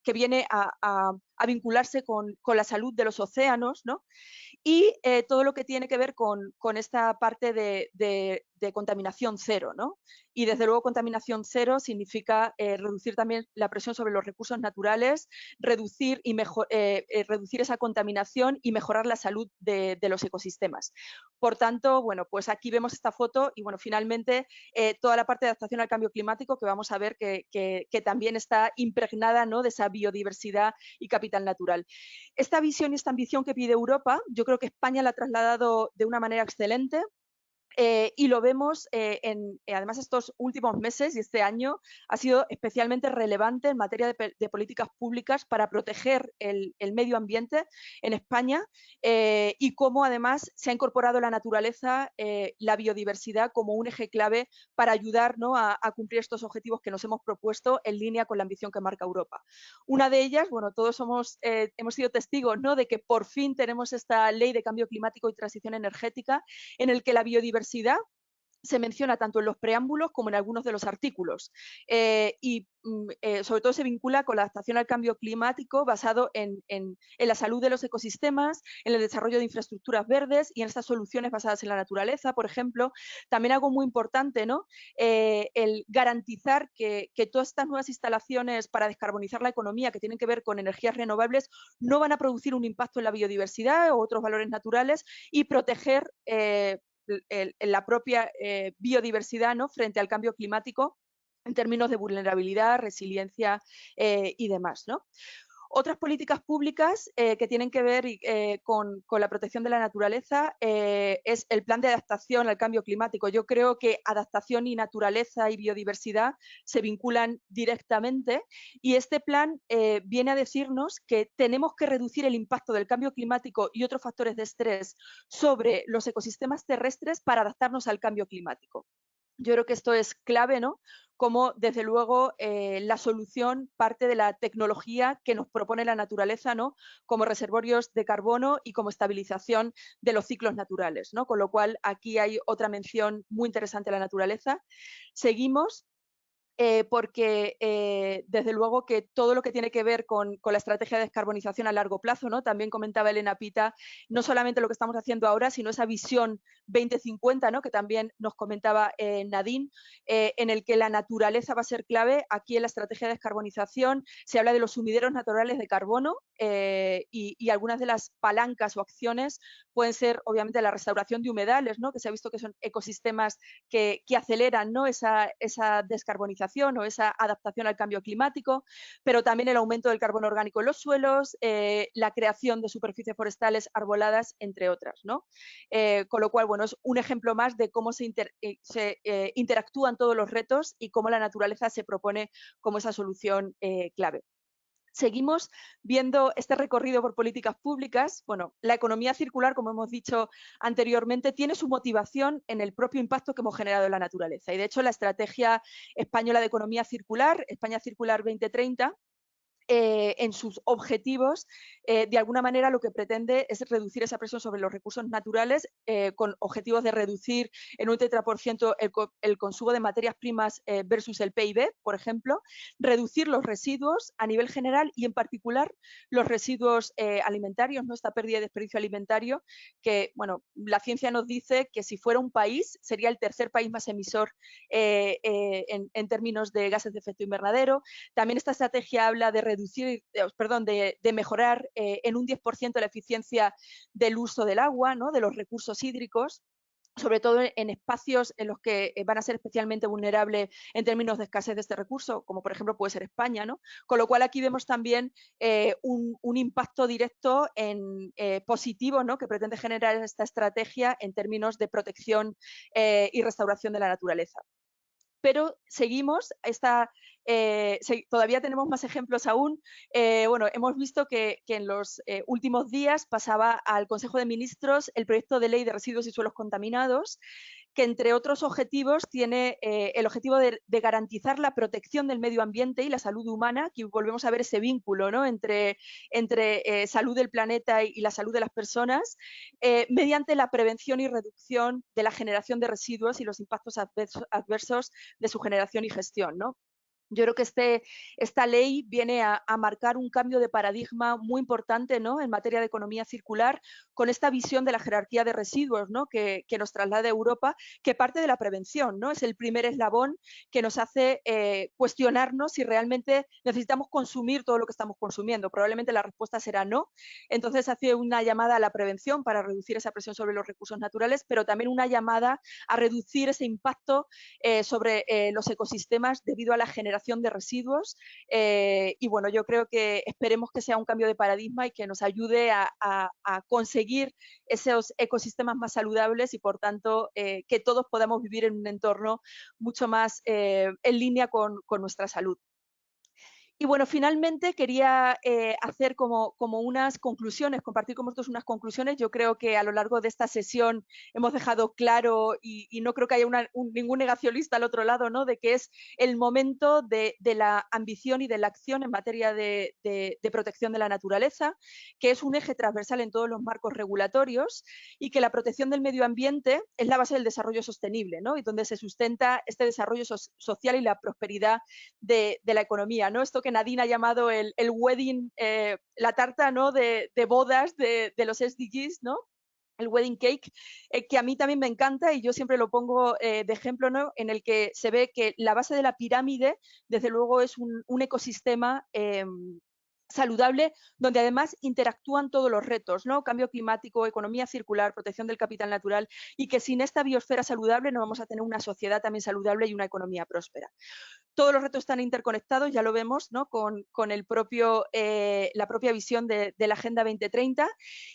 que viene a vincularse con la salud de los océanos, ¿no? Y todo lo que tiene que ver con esta parte de contaminación cero, ¿no? Y desde luego contaminación cero significa reducir también la presión sobre los recursos naturales, reducir esa contaminación y mejorar la salud de los ecosistemas. Por tanto, bueno, pues aquí vemos esta foto y bueno, finalmente toda la parte de adaptación al cambio climático, que vamos a ver que también está impregnada, ¿no? de esa biodiversidad y capital natural. Esta visión y esta ambición que pide Europa, yo creo que España la ha trasladado de una manera excelente. Y lo vemos además estos últimos meses y este año ha sido especialmente relevante en materia de políticas públicas para proteger el medio ambiente en España, y cómo además se ha incorporado la naturaleza, la biodiversidad como un eje clave para ayudar, ¿no? a cumplir estos objetivos que nos hemos propuesto en línea con la ambición que marca Europa. Una de ellas, bueno, todos hemos sido testigos, ¿no? de que por fin tenemos esta ley de cambio climático y transición energética en el que la biodiversidad se menciona tanto en los preámbulos como en algunos de los artículos, y sobre todo se vincula con la adaptación al cambio climático basado en la salud de los ecosistemas, en el desarrollo de infraestructuras verdes y en estas soluciones basadas en la naturaleza, por ejemplo. También algo muy importante, ¿no? El garantizar que todas estas nuevas instalaciones para descarbonizar la economía que tienen que ver con energías renovables no van a producir un impacto en la biodiversidad o otros valores naturales, y proteger la propia biodiversidad, ¿no? frente al cambio climático en términos de vulnerabilidad, resiliencia y demás, ¿no? Otras políticas públicas que tienen que ver con la protección de la naturaleza es el plan de adaptación al cambio climático. Yo creo que adaptación y naturaleza y biodiversidad se vinculan directamente, y este plan viene a decirnos que tenemos que reducir el impacto del cambio climático y otros factores de estrés sobre los ecosistemas terrestres para adaptarnos al cambio climático. Yo creo que esto es clave, ¿no? Como desde luego la solución parte de la tecnología que nos propone la naturaleza, ¿no? Como reservorios de carbono y como estabilización de los ciclos naturales, ¿no? Con lo cual aquí hay otra mención muy interesante a la naturaleza. Seguimos. Porque desde luego que todo lo que tiene que ver con la estrategia de descarbonización a largo plazo, ¿no? También comentaba Elena Pita, no solamente lo que estamos haciendo ahora, sino esa visión 2050, ¿no? que también nos comentaba Nadine, en el que la naturaleza va a ser clave. Aquí en la estrategia de descarbonización se habla de los sumideros naturales de carbono, y algunas de las palancas o acciones pueden ser obviamente la restauración de humedales, ¿no? que se ha visto que son ecosistemas que aceleran, ¿no? esa descarbonización o esa adaptación al cambio climático, pero también el aumento del carbono orgánico en los suelos, la creación de superficies forestales arboladas, entre otras, ¿no? Con lo cual, bueno, es un ejemplo más de cómo se interactúan todos los retos y cómo la naturaleza se propone como esa solución clave. Seguimos viendo este recorrido por políticas públicas. Bueno, la economía circular, como hemos dicho anteriormente, tiene su motivación en el propio impacto que hemos generado en la naturaleza. Y de hecho, la estrategia española de economía circular, España Circular 2030, en sus objetivos, de alguna manera lo que pretende es reducir esa presión sobre los recursos naturales, con objetivos de reducir en un 30% el consumo de materias primas versus el PIB, por ejemplo, reducir los residuos a nivel general y en particular los residuos alimentarios, ¿no? Esta pérdida de desperdicio alimentario, que bueno, la ciencia nos dice que si fuera un país sería el tercer país más emisor en términos de gases de efecto invernadero. También esta estrategia habla de mejorar en un 10% la eficiencia del uso del agua, ¿no? de los recursos hídricos, sobre todo en espacios en los que van a ser especialmente vulnerables en términos de escasez de este recurso, como por ejemplo puede ser España, ¿no? Con lo cual aquí vemos también un impacto directo positivo, ¿no? que pretende generar esta estrategia en términos de protección y restauración de la naturaleza. Pero seguimos, esta todavía tenemos más ejemplos aún. Bueno, hemos visto que en los últimos días pasaba al Consejo de Ministros el proyecto de ley de residuos y suelos contaminados, que entre otros objetivos tiene el objetivo de garantizar la protección del medio ambiente y la salud humana, que volvemos a ver ese vínculo, ¿no?, entre salud del planeta y la salud de las personas, mediante la prevención y reducción de la generación de residuos y los impactos adversos de su generación y gestión, ¿no? Yo creo que esta ley viene a marcar un cambio de paradigma muy importante, ¿no?, en materia de economía circular, con esta visión de la jerarquía de residuos, ¿no?, que nos traslada Europa, que parte de la prevención, ¿no? Es el primer eslabón que nos hace cuestionarnos si realmente necesitamos consumir todo lo que estamos consumiendo. Probablemente la respuesta será no. Entonces hace una llamada a la prevención para reducir esa presión sobre los recursos naturales, pero también una llamada a reducir ese impacto sobre los ecosistemas debido a la generación de residuos, y bueno, yo creo que esperemos que sea un cambio de paradigma y que nos ayude a conseguir esos ecosistemas más saludables y por tanto que todos podamos vivir en un entorno mucho más en línea con nuestra salud. Y bueno, finalmente quería hacer como unas conclusiones, compartir con vosotros unas conclusiones. Yo creo que a lo largo de esta sesión hemos dejado claro, y no creo que haya ningún negacionista al otro lado, ¿no?, de que es el momento de la ambición y de la acción en materia de protección de la naturaleza, que es un eje transversal en todos los marcos regulatorios y que la protección del medio ambiente es la base del desarrollo sostenible, ¿no?, y donde se sustenta este desarrollo social y la prosperidad de la economía, ¿no? Esto que Nadine ha llamado el wedding, la tarta, ¿no?, de bodas de los SDGs, ¿no?, el wedding cake, que a mí también me encanta y yo siempre lo pongo de ejemplo, ¿no?, en el que se ve que la base de la pirámide, desde luego, es un ecosistema saludable, donde además interactúan todos los retos, ¿no?, cambio climático, economía circular, protección del capital natural, y que sin esta biosfera saludable no vamos a tener una sociedad también saludable y una economía próspera. Todos los retos están interconectados, ya lo vemos, ¿no?, con la propia visión de la Agenda 2030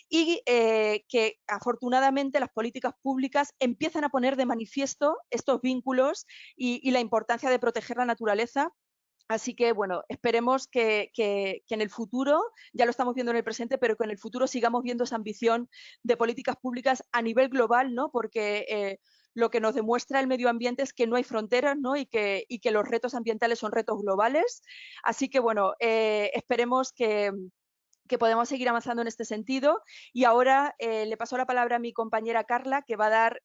y que afortunadamente las políticas públicas empiezan a poner de manifiesto estos vínculos y la importancia de proteger la naturaleza. Así que, bueno, esperemos que en el futuro, ya lo estamos viendo en el presente, pero que en el futuro sigamos viendo esa ambición de políticas públicas a nivel global, ¿no?, porque lo que nos demuestra el medio ambiente es que no hay fronteras, ¿no?, y que los retos ambientales son retos globales. Así que, bueno, esperemos que podemos seguir avanzando en este sentido. Y ahora le paso la palabra a mi compañera Carla, que va a dar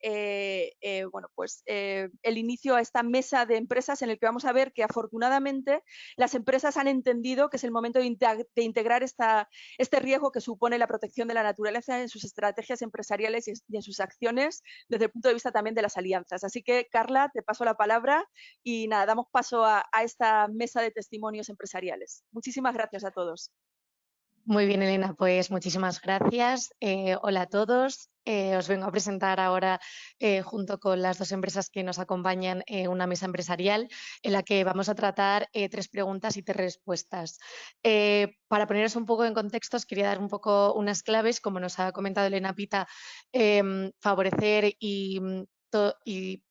bueno, pues, el inicio a esta mesa de empresas en el que vamos a ver que afortunadamente las empresas han entendido que es el momento de integrar este riesgo que supone la protección de la naturaleza en sus estrategias empresariales y en sus acciones desde el punto de vista también de las alianzas. Así que, Carla, te paso la palabra y nada, damos paso a esta mesa de testimonios empresariales. Muchísimas gracias a todos. Muy bien, Elena, pues muchísimas gracias. Hola a todos. Os vengo a presentar ahora, junto con las dos empresas que nos acompañan, una mesa empresarial en la que vamos a tratar 3 preguntas y 3 respuestas. Para poneros un poco en contexto, os quería dar un poco unas claves, como nos ha comentado Elena Pita, favorecer y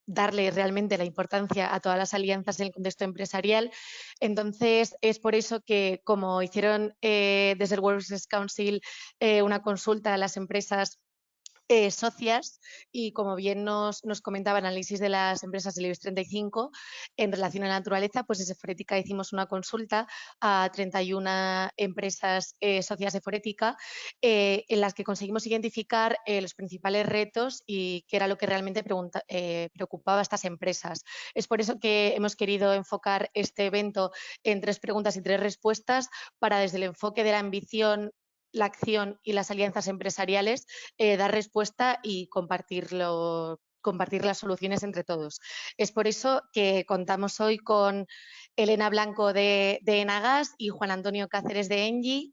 darle realmente la importancia a todas las alianzas en el contexto empresarial. Entonces, es por eso que, como hicieron desde el World Business Council una consulta a las empresas socias, y como bien nos comentaba el análisis de las empresas del IBEX 35 en relación a la naturaleza, pues desde Forética hicimos una consulta a 31 empresas socias de Forética en las que conseguimos identificar los principales retos y qué era lo que realmente preocupaba a estas empresas. Es por eso que hemos querido enfocar este evento en 3 preguntas y 3 respuestas para, desde el enfoque de la ambición, la acción y las alianzas empresariales, dar respuesta y compartir las soluciones entre todos. Es por eso que contamos hoy con Elena Blanco de Enagas y Juan Antonio Cáceres de Engie.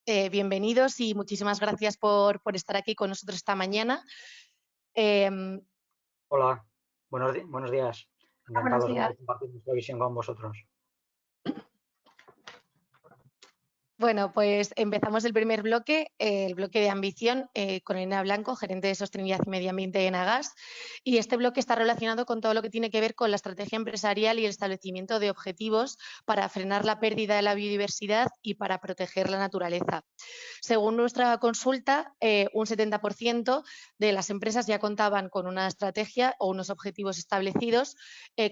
Bienvenidos y muchísimas gracias por estar aquí con nosotros esta mañana. Hola, buenos días. Encantado de compartir nuestra visión con vosotros. Bueno, pues empezamos el primer bloque, el bloque de ambición, con Elena Blanco, gerente de Sostenibilidad y Medio Ambiente de Enagas. Y este bloque está relacionado con todo lo que tiene que ver con la estrategia empresarial y el establecimiento de objetivos para frenar la pérdida de la biodiversidad y para proteger la naturaleza. Según nuestra consulta, un 70% de las empresas ya contaban con una estrategia o unos objetivos establecidos.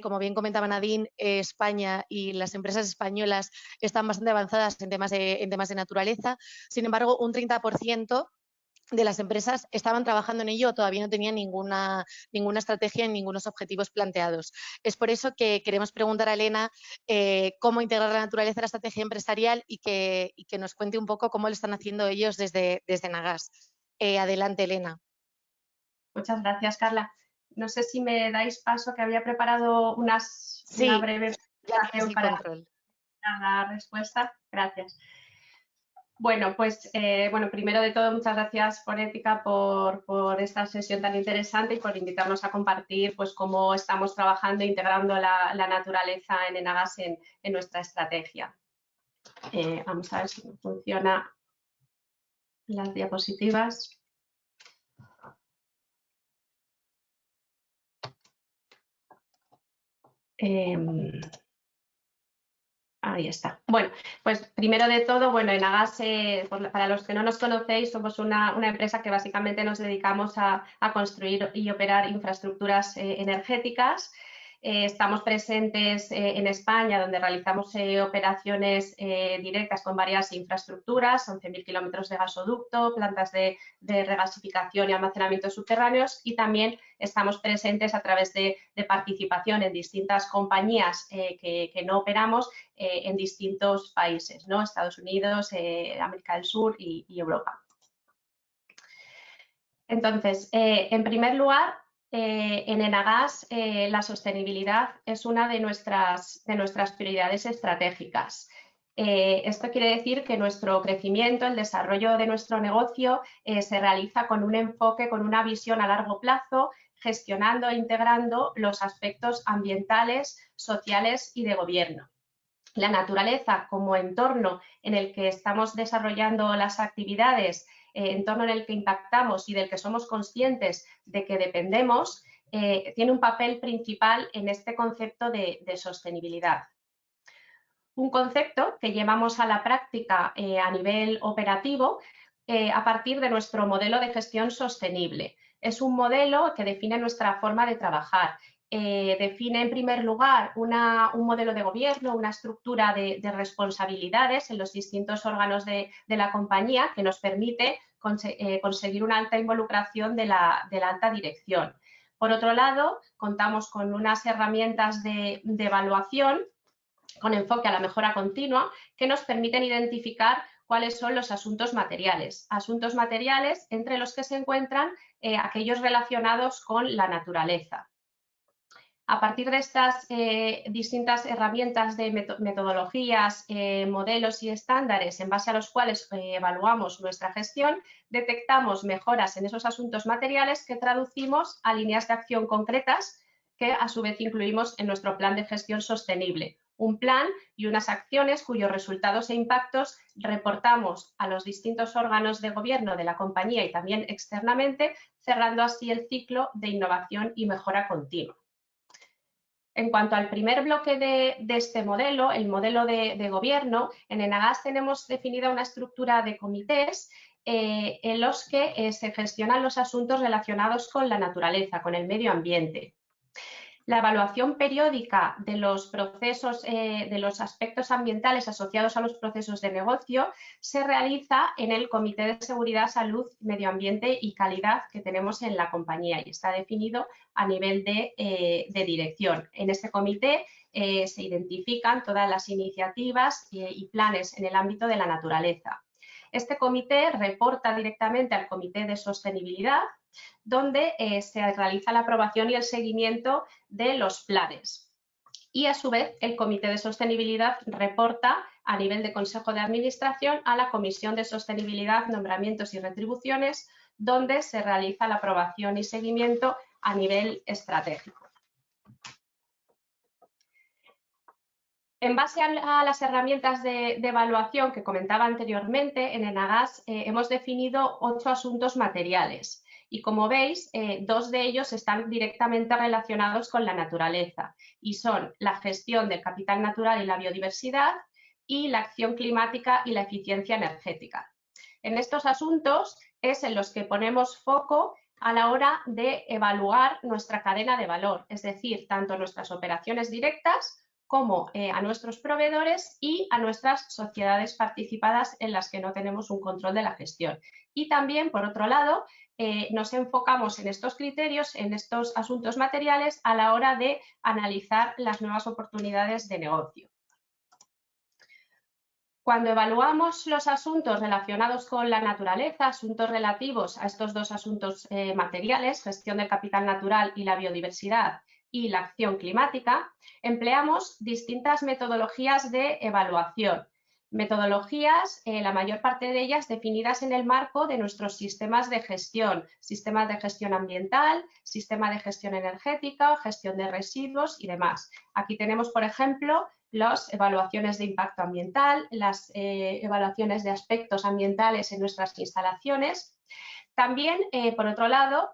Como bien comentaba Nadine, España y las empresas españolas están bastante avanzadas en temas de naturaleza. Sin embargo, un 30% de las empresas estaban trabajando en ello o todavía no tenían ninguna estrategia ni ningunos objetivos planteados. Es por eso que queremos preguntar a Elena cómo integrar la naturaleza en la estrategia empresarial y que nos cuente un poco cómo lo están haciendo ellos desde Enagas. Adelante, Elena. Muchas gracias, Carla. No sé si me dais paso, que había preparado una breve presentación para dar la respuesta. Gracias. Bueno, pues primero de todo, muchas gracias Forética por esta sesión tan interesante y por invitarnos a compartir pues cómo estamos trabajando e integrando la naturaleza en Enagas en nuestra estrategia. Vamos a ver si funciona las diapositivas. Ahí está. Bueno, pues primero de todo, Enagas, para los que no nos conocéis, somos una empresa que básicamente nos dedicamos a construir y operar infraestructuras energéticas. Estamos presentes en España, donde realizamos operaciones directas con varias infraestructuras, 11.000 kilómetros de gasoducto, plantas de regasificación y almacenamiento subterráneos, y también estamos presentes a través de participación en distintas compañías que no operamos en distintos países, ¿no? Estados Unidos, América del Sur y Europa. Entonces, en primer lugar, en Enagas la sostenibilidad es una de nuestras prioridades estratégicas. Esto quiere decir que nuestro crecimiento, el desarrollo de nuestro negocio se realiza con un enfoque, con una visión a largo plazo, gestionando e integrando los aspectos ambientales, sociales y de gobierno. La naturaleza como entorno en el que estamos desarrollando las actividades, entorno en el que impactamos y del que somos conscientes de que dependemos, tiene un papel principal en este concepto de sostenibilidad. Un concepto que llevamos a la práctica a nivel operativo a partir de nuestro modelo de gestión sostenible. Es un modelo que define nuestra forma de trabajar. Define en primer lugar un modelo de gobierno, una estructura de responsabilidades en los distintos órganos de la compañía que nos permite conseguir una alta involucración de la alta dirección. Por otro lado, contamos con unas herramientas de evaluación con enfoque a la mejora continua que nos permiten identificar cuáles son los asuntos materiales entre los que se encuentran aquellos relacionados con la naturaleza. A partir de estas distintas herramientas de metodologías, modelos y estándares en base a los cuales evaluamos nuestra gestión, detectamos mejoras en esos asuntos materiales que traducimos a líneas de acción concretas que a su vez incluimos en nuestro plan de gestión sostenible. Un plan y unas acciones cuyos resultados e impactos reportamos a los distintos órganos de gobierno de la compañía y también externamente, cerrando así el ciclo de innovación y mejora continua. En cuanto al primer bloque de este modelo, el modelo de gobierno, en Enagas tenemos definida una estructura de comités en los que se gestionan los asuntos relacionados con la naturaleza, con el medio ambiente. La evaluación periódica de los procesos, de los aspectos ambientales asociados a los procesos de negocio se realiza en el Comité de Seguridad, Salud, Medio Ambiente y Calidad que tenemos en la compañía y está definido a nivel de dirección. En este comité se identifican todas las iniciativas y planes en el ámbito de la naturaleza. Este comité reporta directamente al Comité de Sostenibilidad, donde se realiza la aprobación y el seguimiento de los planes. Y a su vez, el Comité de Sostenibilidad reporta a nivel de Consejo de Administración a la Comisión de Sostenibilidad, Nombramientos y Retribuciones, donde se realiza la aprobación y seguimiento a nivel estratégico. En base a las herramientas de evaluación que comentaba anteriormente, en Enagás hemos definido 8 asuntos materiales y, como veis, 2 de ellos están directamente relacionados con la naturaleza y son la gestión del capital natural y la biodiversidad y la acción climática y la eficiencia energética. En estos asuntos es en los que ponemos foco a la hora de evaluar nuestra cadena de valor, es decir, tanto nuestras operaciones directas como a nuestros proveedores y a nuestras sociedades participadas en las que no tenemos un control de la gestión. Y también, por otro lado, nos enfocamos en estos criterios, en estos asuntos materiales, a la hora de analizar las nuevas oportunidades de negocio. Cuando evaluamos los asuntos relacionados con la naturaleza, asuntos relativos a estos 2 asuntos materiales, gestión del capital natural y la biodiversidad, y la acción climática, empleamos distintas metodologías de evaluación. Metodologías, la mayor parte de ellas definidas en el marco de nuestros sistemas de gestión ambiental, sistema de gestión energética, gestión de residuos y demás. Aquí tenemos, por ejemplo, las evaluaciones de impacto ambiental, las evaluaciones de aspectos ambientales en nuestras instalaciones. También, por otro lado,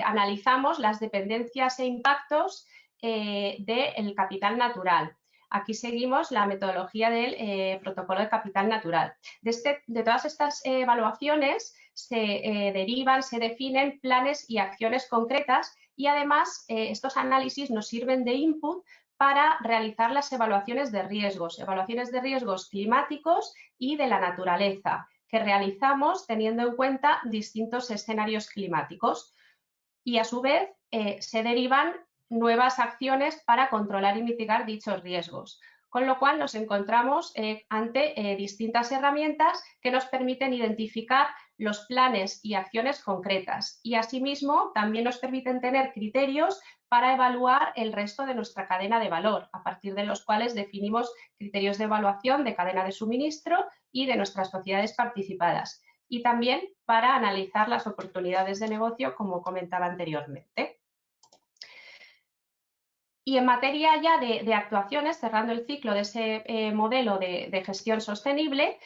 analizamos las dependencias e impactos del capital natural. Aquí seguimos la metodología del protocolo de capital natural. De todas estas evaluaciones se derivan, se definen planes y acciones concretas y además estos análisis nos sirven de input para realizar las evaluaciones de riesgos climáticos y de la naturaleza, que realizamos teniendo en cuenta distintos escenarios climáticos y a su vez se derivan nuevas acciones para controlar y mitigar dichos riesgos, con lo cual nos encontramos ante distintas herramientas que nos permiten identificar los planes y acciones concretas y asimismo también nos permiten tener criterios para evaluar el resto de nuestra cadena de valor, a partir de los cuales definimos criterios de evaluación de cadena de suministro y de nuestras sociedades participadas y también para analizar las oportunidades de negocio, como comentaba anteriormente. Y en materia ya de actuaciones, cerrando el ciclo de ese modelo de gestión sostenible,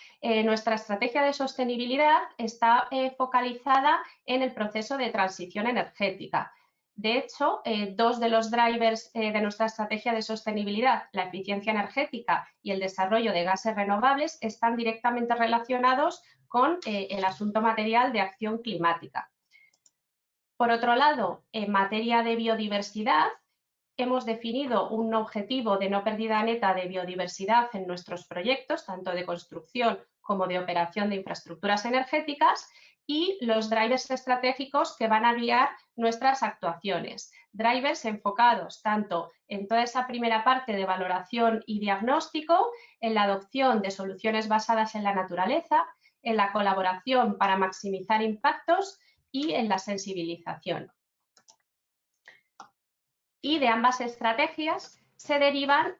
nuestra estrategia de sostenibilidad está focalizada en el proceso de transición energética. De hecho, 2 de los drivers de nuestra estrategia de sostenibilidad, la eficiencia energética y el desarrollo de gases renovables, están directamente relacionados con el asunto material de acción climática. Por otro lado, en materia de biodiversidad, hemos definido un objetivo de no pérdida neta de biodiversidad en nuestros proyectos, tanto de construcción como de operación de infraestructuras energéticas, y los drivers estratégicos que van a guiar nuestras actuaciones. Drivers enfocados tanto en toda esa primera parte de valoración y diagnóstico, en la adopción de soluciones basadas en la naturaleza, en la colaboración para maximizar impactos y en la sensibilización. Y de ambas estrategias se derivan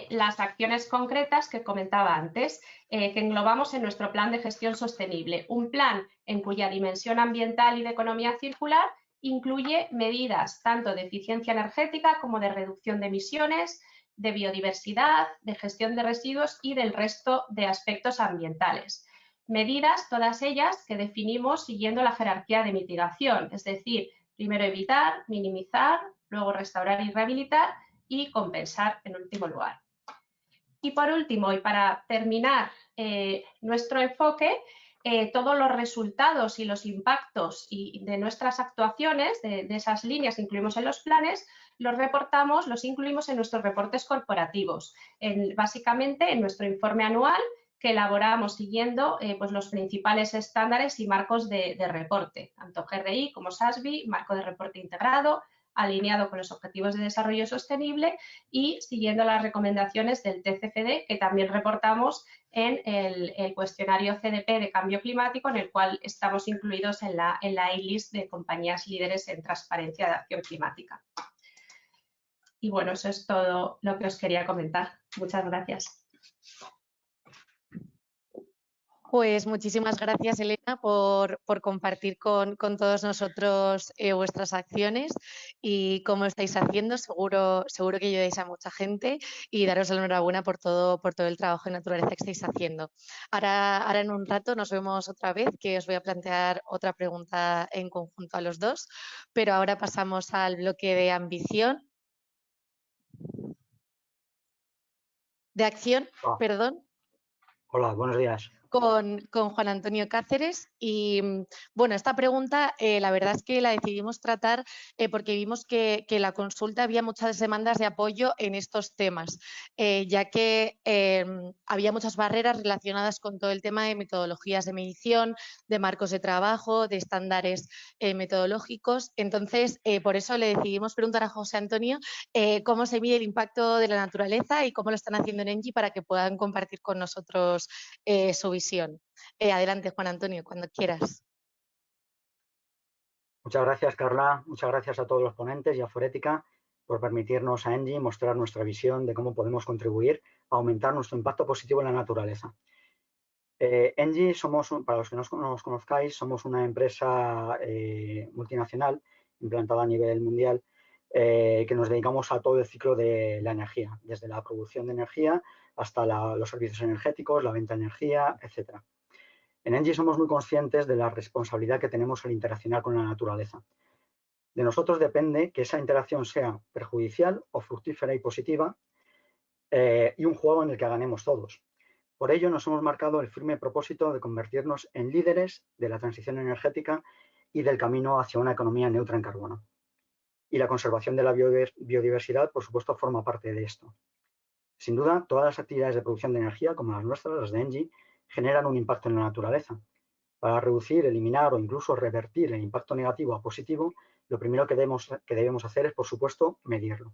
las acciones concretas que comentaba antes, que englobamos en nuestro plan de gestión sostenible. Un plan en cuya dimensión ambiental y de economía circular incluye medidas tanto de eficiencia energética como de reducción de emisiones, de biodiversidad, de gestión de residuos y del resto de aspectos ambientales. Medidas, todas ellas, que definimos siguiendo la jerarquía de mitigación, es decir, primero evitar, minimizar, luego restaurar y rehabilitar y compensar en último lugar. Y por último, y para terminar nuestro enfoque, todos los resultados y los impactos de nuestras actuaciones, de esas líneas que incluimos en los planes, los reportamos, los incluimos en nuestros reportes corporativos, básicamente en nuestro informe anual que elaboramos siguiendo pues los principales estándares y marcos de reporte, tanto GRI como SASB, marco de reporte integrado, alineado con los Objetivos de Desarrollo Sostenible y siguiendo las recomendaciones del TCFD, que también reportamos en el cuestionario CDP de cambio climático, en el cual estamos incluidos en la A-list de compañías líderes en transparencia de acción climática. Y bueno, eso es todo lo que os quería comentar. Muchas gracias. Pues muchísimas gracias, Elena, por compartir con todos nosotros vuestras acciones y cómo estáis haciendo. Seguro que ayudáis a mucha gente y daros la enhorabuena por todo el trabajo de naturaleza que estáis haciendo. Ahora en un rato nos vemos otra vez, que os voy a plantear otra pregunta en conjunto a los dos, pero ahora pasamos al bloque de ambición. De acción, perdón. Hola, buenos días. Con Juan Antonio Cáceres y bueno, esta pregunta la verdad es que la decidimos tratar porque vimos que en la consulta había muchas demandas de apoyo en estos temas, ya que había muchas barreras relacionadas con todo el tema de metodologías de medición, de marcos de trabajo, de estándares metodológicos. Entonces, por eso le decidimos preguntar a José Antonio cómo se mide el impacto de la naturaleza y cómo lo están haciendo en ENGIE para que puedan compartir con nosotros su visión. Adelante, Juan Antonio, cuando quieras. Muchas gracias, Carla. Muchas gracias a todos los ponentes y a Forética por permitirnos a ENGIE mostrar nuestra visión de cómo podemos contribuir a aumentar nuestro impacto positivo en la naturaleza. ENGIE para los que no nos conozcáis, somos una empresa multinacional implantada a nivel mundial que nos dedicamos a todo el ciclo de la energía, desde la producción de energía hasta los servicios energéticos, la venta de energía, etcétera. En ENGIE somos muy conscientes de la responsabilidad que tenemos al interaccionar con la naturaleza. De nosotros depende que esa interacción sea perjudicial o fructífera y positiva y un juego en el que ganemos todos. Por ello nos hemos marcado el firme propósito de convertirnos en líderes de la transición energética y del camino hacia una economía neutra en carbono. Y la conservación de la biodiversidad, por supuesto, forma parte de esto. Sin duda, todas las actividades de producción de energía, como las nuestras, las de ENGIE, generan un impacto en la naturaleza. Para reducir, eliminar o incluso revertir el impacto negativo a positivo, lo primero que debemos hacer es, por supuesto, medirlo.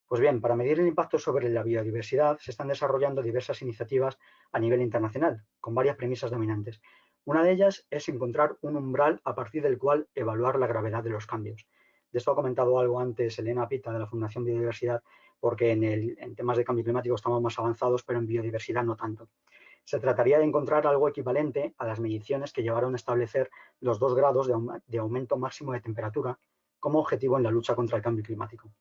Pues bien, para medir el impacto sobre la biodiversidad se están desarrollando diversas iniciativas a nivel internacional, con varias premisas dominantes. Una de ellas es encontrar un umbral a partir del cual evaluar la gravedad de los cambios. De esto ha comentado algo antes Elena Pita de la Fundación Biodiversidad, porque en temas de cambio climático estamos más avanzados, pero en biodiversidad no tanto. Se trataría de encontrar algo equivalente a las mediciones que llevaron a establecer los 2 grados de aumento máximo de temperatura como objetivo en la lucha contra el cambio climático.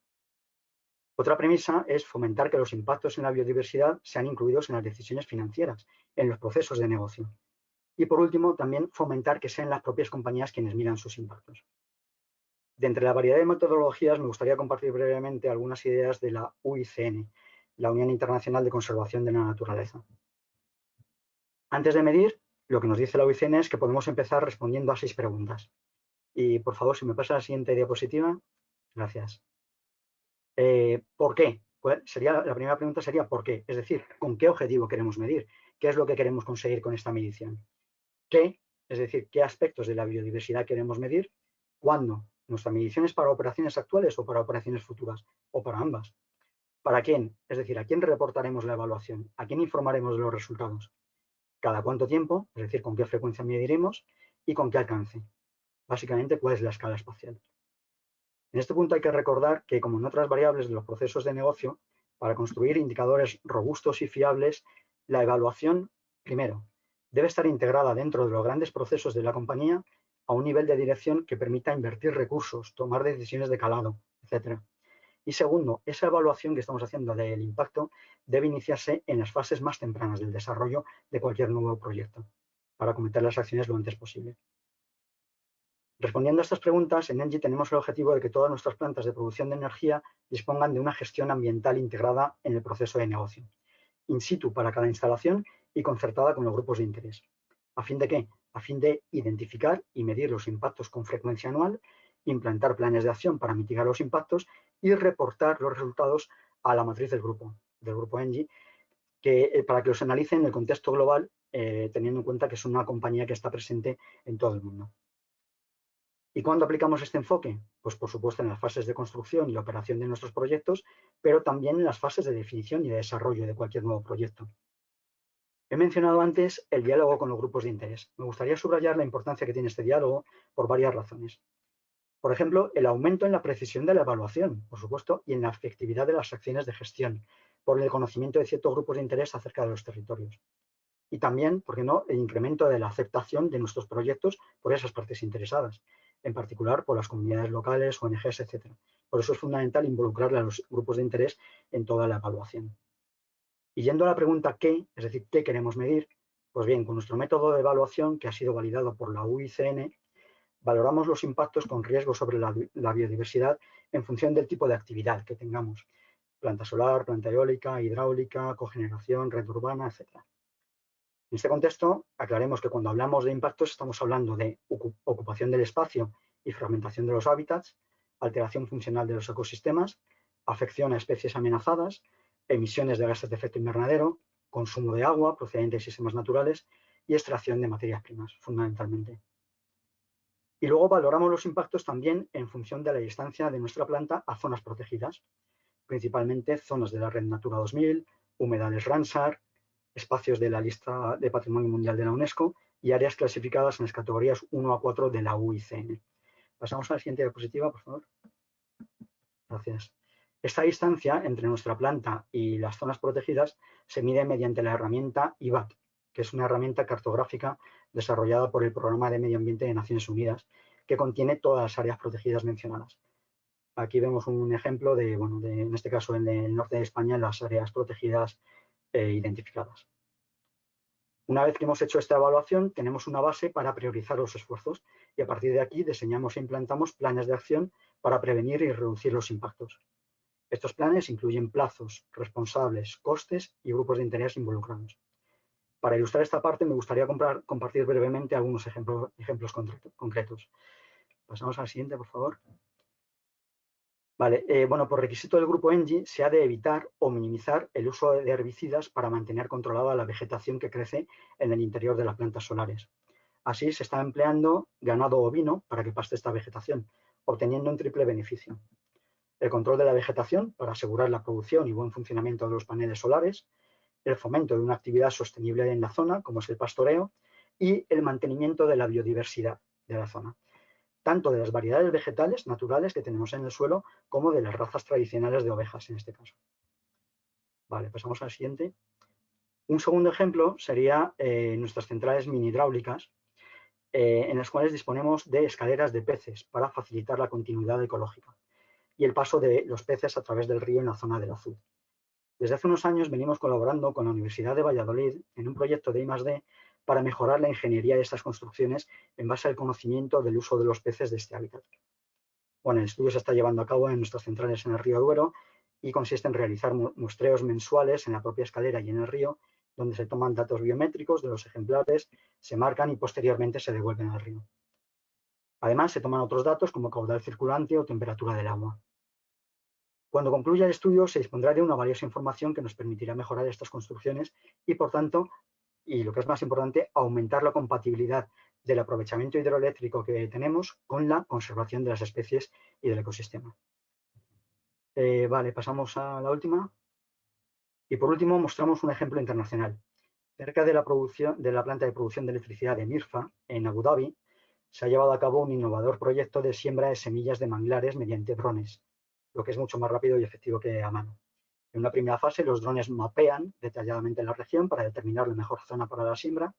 Otra premisa es fomentar que los impactos en la biodiversidad sean incluidos en las decisiones financieras, en los procesos de negocio. Y por último, también fomentar que sean las propias compañías quienes miran sus impactos. De entre la variedad de metodologías, me gustaría compartir brevemente algunas ideas de la UICN, la Unión Internacional de Conservación de la Naturaleza. Antes de medir, lo que nos dice la UICN es que podemos empezar respondiendo a 6 preguntas. Y, por favor, si me pasa la siguiente diapositiva. Gracias. ¿Por qué? Pues la primera pregunta sería ¿por qué? Es decir, ¿con qué objetivo queremos medir? ¿Qué es lo que queremos conseguir con esta medición? ¿Qué? Es decir, ¿qué aspectos de la biodiversidad queremos medir? ¿Cuándo? ¿Nuestra medición es para operaciones actuales o para operaciones futuras? ¿O para ambas? ¿Para quién? Es decir, ¿a quién reportaremos la evaluación? ¿A quién informaremos de los resultados? ¿Cada cuánto tiempo? Es decir, ¿con qué frecuencia mediremos? ¿Y con qué alcance? Básicamente, ¿cuál es la escala espacial? En este punto hay que recordar que, como en otras variables de los procesos de negocio, para construir indicadores robustos y fiables, la evaluación, primero, debe estar integrada dentro de los grandes procesos de la compañía a un nivel de dirección que permita invertir recursos, tomar decisiones de calado, etc. Y segundo, esa evaluación que estamos haciendo del impacto debe iniciarse en las fases más tempranas del desarrollo de cualquier nuevo proyecto, para acometer las acciones lo antes posible. Respondiendo a estas preguntas, en ENGIE tenemos el objetivo de que todas nuestras plantas de producción de energía dispongan de una gestión ambiental integrada en el proceso de negocio, in situ para cada instalación y concertada con los grupos de interés. ¿A fin de qué? A fin de identificar y medir los impactos con frecuencia anual, implantar planes de acción para mitigar los impactos y reportar los resultados a la matriz del grupo ENGIE, para que los analice en el contexto global, teniendo en cuenta que es una compañía que está presente en todo el mundo. ¿Y cuándo aplicamos este enfoque? Pues por supuesto en las fases de construcción y operación de nuestros proyectos, pero también en las fases de definición y de desarrollo de cualquier nuevo proyecto. He mencionado antes el diálogo con los grupos de interés. Me gustaría subrayar la importancia que tiene este diálogo por varias razones. Por ejemplo, el aumento en la precisión de la evaluación, por supuesto, y en la efectividad de las acciones de gestión, por el conocimiento de ciertos grupos de interés acerca de los territorios. y también, ¿por qué no?, el incremento de la aceptación de nuestros proyectos por esas partes interesadas, en particular por las comunidades locales, ONGs, etc. Por eso es fundamental involucrar a los grupos de interés en toda la evaluación. Y yendo a la pregunta ¿qué?, es decir, ¿qué queremos medir? Pues bien, con nuestro método de evaluación, que ha sido validado por la UICN, valoramos los impactos con riesgo sobre la biodiversidad en función del tipo de actividad que tengamos. Planta solar, planta eólica, hidráulica, cogeneración, red urbana, etc. En este contexto, aclaremos que cuando hablamos de impactos estamos hablando de ocupación del espacio y fragmentación de los hábitats, alteración funcional de los ecosistemas, afección a especies amenazadas, emisiones de gases de efecto invernadero, consumo de agua procedente de sistemas naturales y extracción de materias primas, fundamentalmente. Y luego valoramos los impactos también en función de la distancia de nuestra planta a zonas protegidas, principalmente zonas de la Red Natura 2000, humedales Ramsar, espacios de la lista de Patrimonio Mundial de la UNESCO y áreas clasificadas en las categorías 1 a 4 de la UICN. Pasamos a la siguiente diapositiva, por favor. Gracias. Esta distancia entre nuestra planta y las zonas protegidas se mide mediante la herramienta IVAT, que es una herramienta cartográfica desarrollada por el Programa de Medio Ambiente de Naciones Unidas, que contiene todas las áreas protegidas mencionadas. Aquí vemos un ejemplo de, en este caso en el norte de España, las áreas protegidas identificadas. Una vez que hemos hecho esta evaluación, tenemos una base para priorizar los esfuerzos y a partir de aquí diseñamos e implantamos planes de acción para prevenir y reducir los impactos. Estos planes incluyen plazos, responsables, costes y grupos de interés involucrados. Para ilustrar esta parte me gustaría compartir brevemente algunos ejemplos concretos. Pasamos al siguiente, por favor. Vale, por requisito del grupo ENGIE se ha de evitar o minimizar el uso de herbicidas para mantener controlada la vegetación que crece en el interior de las plantas solares. Así se está empleando ganado ovino para que paste esta vegetación, obteniendo un triple beneficio. El control de la vegetación para asegurar la producción y buen funcionamiento de los paneles solares, el fomento de una actividad sostenible en la zona, como es el pastoreo, y el mantenimiento de la biodiversidad de la zona, tanto de las variedades vegetales naturales que tenemos en el suelo como de las razas tradicionales de ovejas en este caso. Vale, pasamos al siguiente. Un segundo ejemplo sería nuestras centrales mini hidráulicas, en las cuales disponemos de escaleras de peces para facilitar la continuidad ecológica y el paso de los peces a través del río en la zona del Azud. Desde hace unos años venimos colaborando con la Universidad de Valladolid en un proyecto de I+D para mejorar la ingeniería de estas construcciones en base al conocimiento del uso de los peces de este hábitat. Bueno, el estudio se está llevando a cabo en nuestras centrales en el río Duero y consiste en realizar muestreos mensuales en la propia escalera y en el río, donde se toman datos biométricos de los ejemplares, se marcan y posteriormente se devuelven al río. Además, se toman otros datos como caudal circulante o temperatura del agua. Cuando concluya el estudio, se dispondrá de una valiosa información que nos permitirá mejorar estas construcciones y, por tanto, y lo que es más importante, aumentar la compatibilidad del aprovechamiento hidroeléctrico que tenemos con la conservación de las especies y del ecosistema. Vale, pasamos a la última. Y por último, mostramos un ejemplo internacional. Cerca de la planta de producción de electricidad de Mirfa, en Abu Dhabi, se ha llevado a cabo un innovador proyecto de siembra de semillas de manglares mediante drones, lo que es mucho más rápido y efectivo que a mano. En una primera fase, los drones mapean detalladamente la región para determinar la mejor zona para la siembra.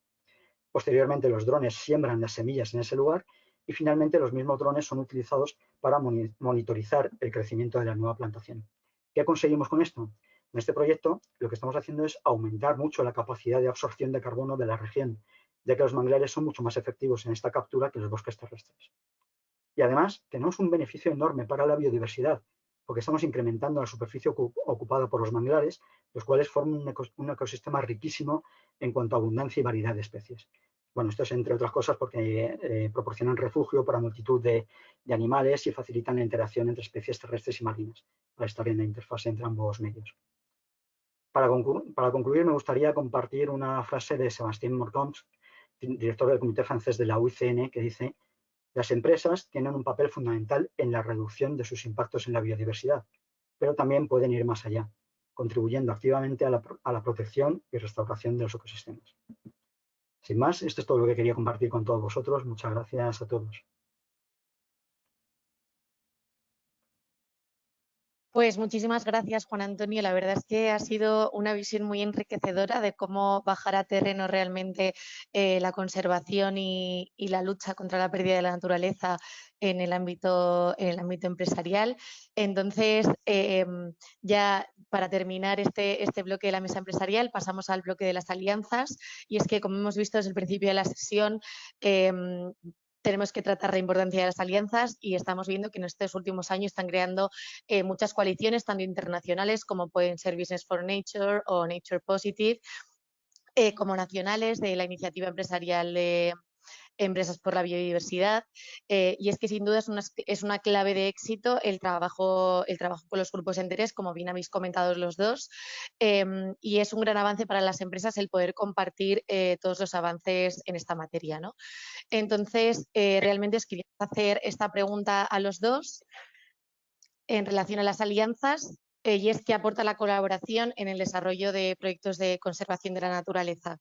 Posteriormente, los drones siembran las semillas en ese lugar y finalmente los mismos drones son utilizados para monitorizar el crecimiento de la nueva plantación. ¿Qué conseguimos con esto? En este proyecto lo que estamos haciendo es aumentar mucho la capacidad de absorción de carbono de la región, ya que los manglares son mucho más efectivos en esta captura que los bosques terrestres. Y además tenemos un beneficio enorme para la biodiversidad, porque estamos incrementando la superficie ocupada por los manglares, los cuales forman un ecosistema riquísimo en cuanto a abundancia y variedad de especies. Bueno, esto es entre otras cosas porque proporcionan refugio para multitud de animales y facilitan la interacción entre especies terrestres y marinas, para estar en la interfase entre ambos medios. Para concluir, me gustaría compartir una frase de Sébastien Morcombe, director del Comité Francés de la UICN, que dice: las empresas tienen un papel fundamental en la reducción de sus impactos en la biodiversidad, pero también pueden ir más allá, contribuyendo activamente a la protección y restauración de los ecosistemas. Sin más, esto es todo lo que quería compartir con todos vosotros. Muchas gracias a todos. Pues muchísimas gracias, Juan Antonio. La verdad es que ha sido una visión muy enriquecedora de cómo bajar a terreno realmente la conservación y la lucha contra la pérdida de la naturaleza en el ámbito empresarial. Entonces, ya para terminar este bloque de la mesa empresarial, pasamos al bloque de las alianzas. Y es que, como hemos visto desde el principio de la sesión, tenemos que tratar la importancia de las alianzas y estamos viendo que en estos últimos años están creando muchas coaliciones, tanto internacionales como pueden ser Business for Nature o Nature Positive, como nacionales de la iniciativa empresarial de Empresas por la Biodiversidad, y es que sin duda es una clave de éxito el trabajo con los grupos de interés, como bien habéis comentado los dos, y es un gran avance para las empresas el poder compartir todos los avances en esta materia, ¿no? Entonces, realmente os quería hacer esta pregunta a los dos en relación a las alianzas, y es qué aporta la colaboración en el desarrollo de proyectos de conservación de la naturaleza.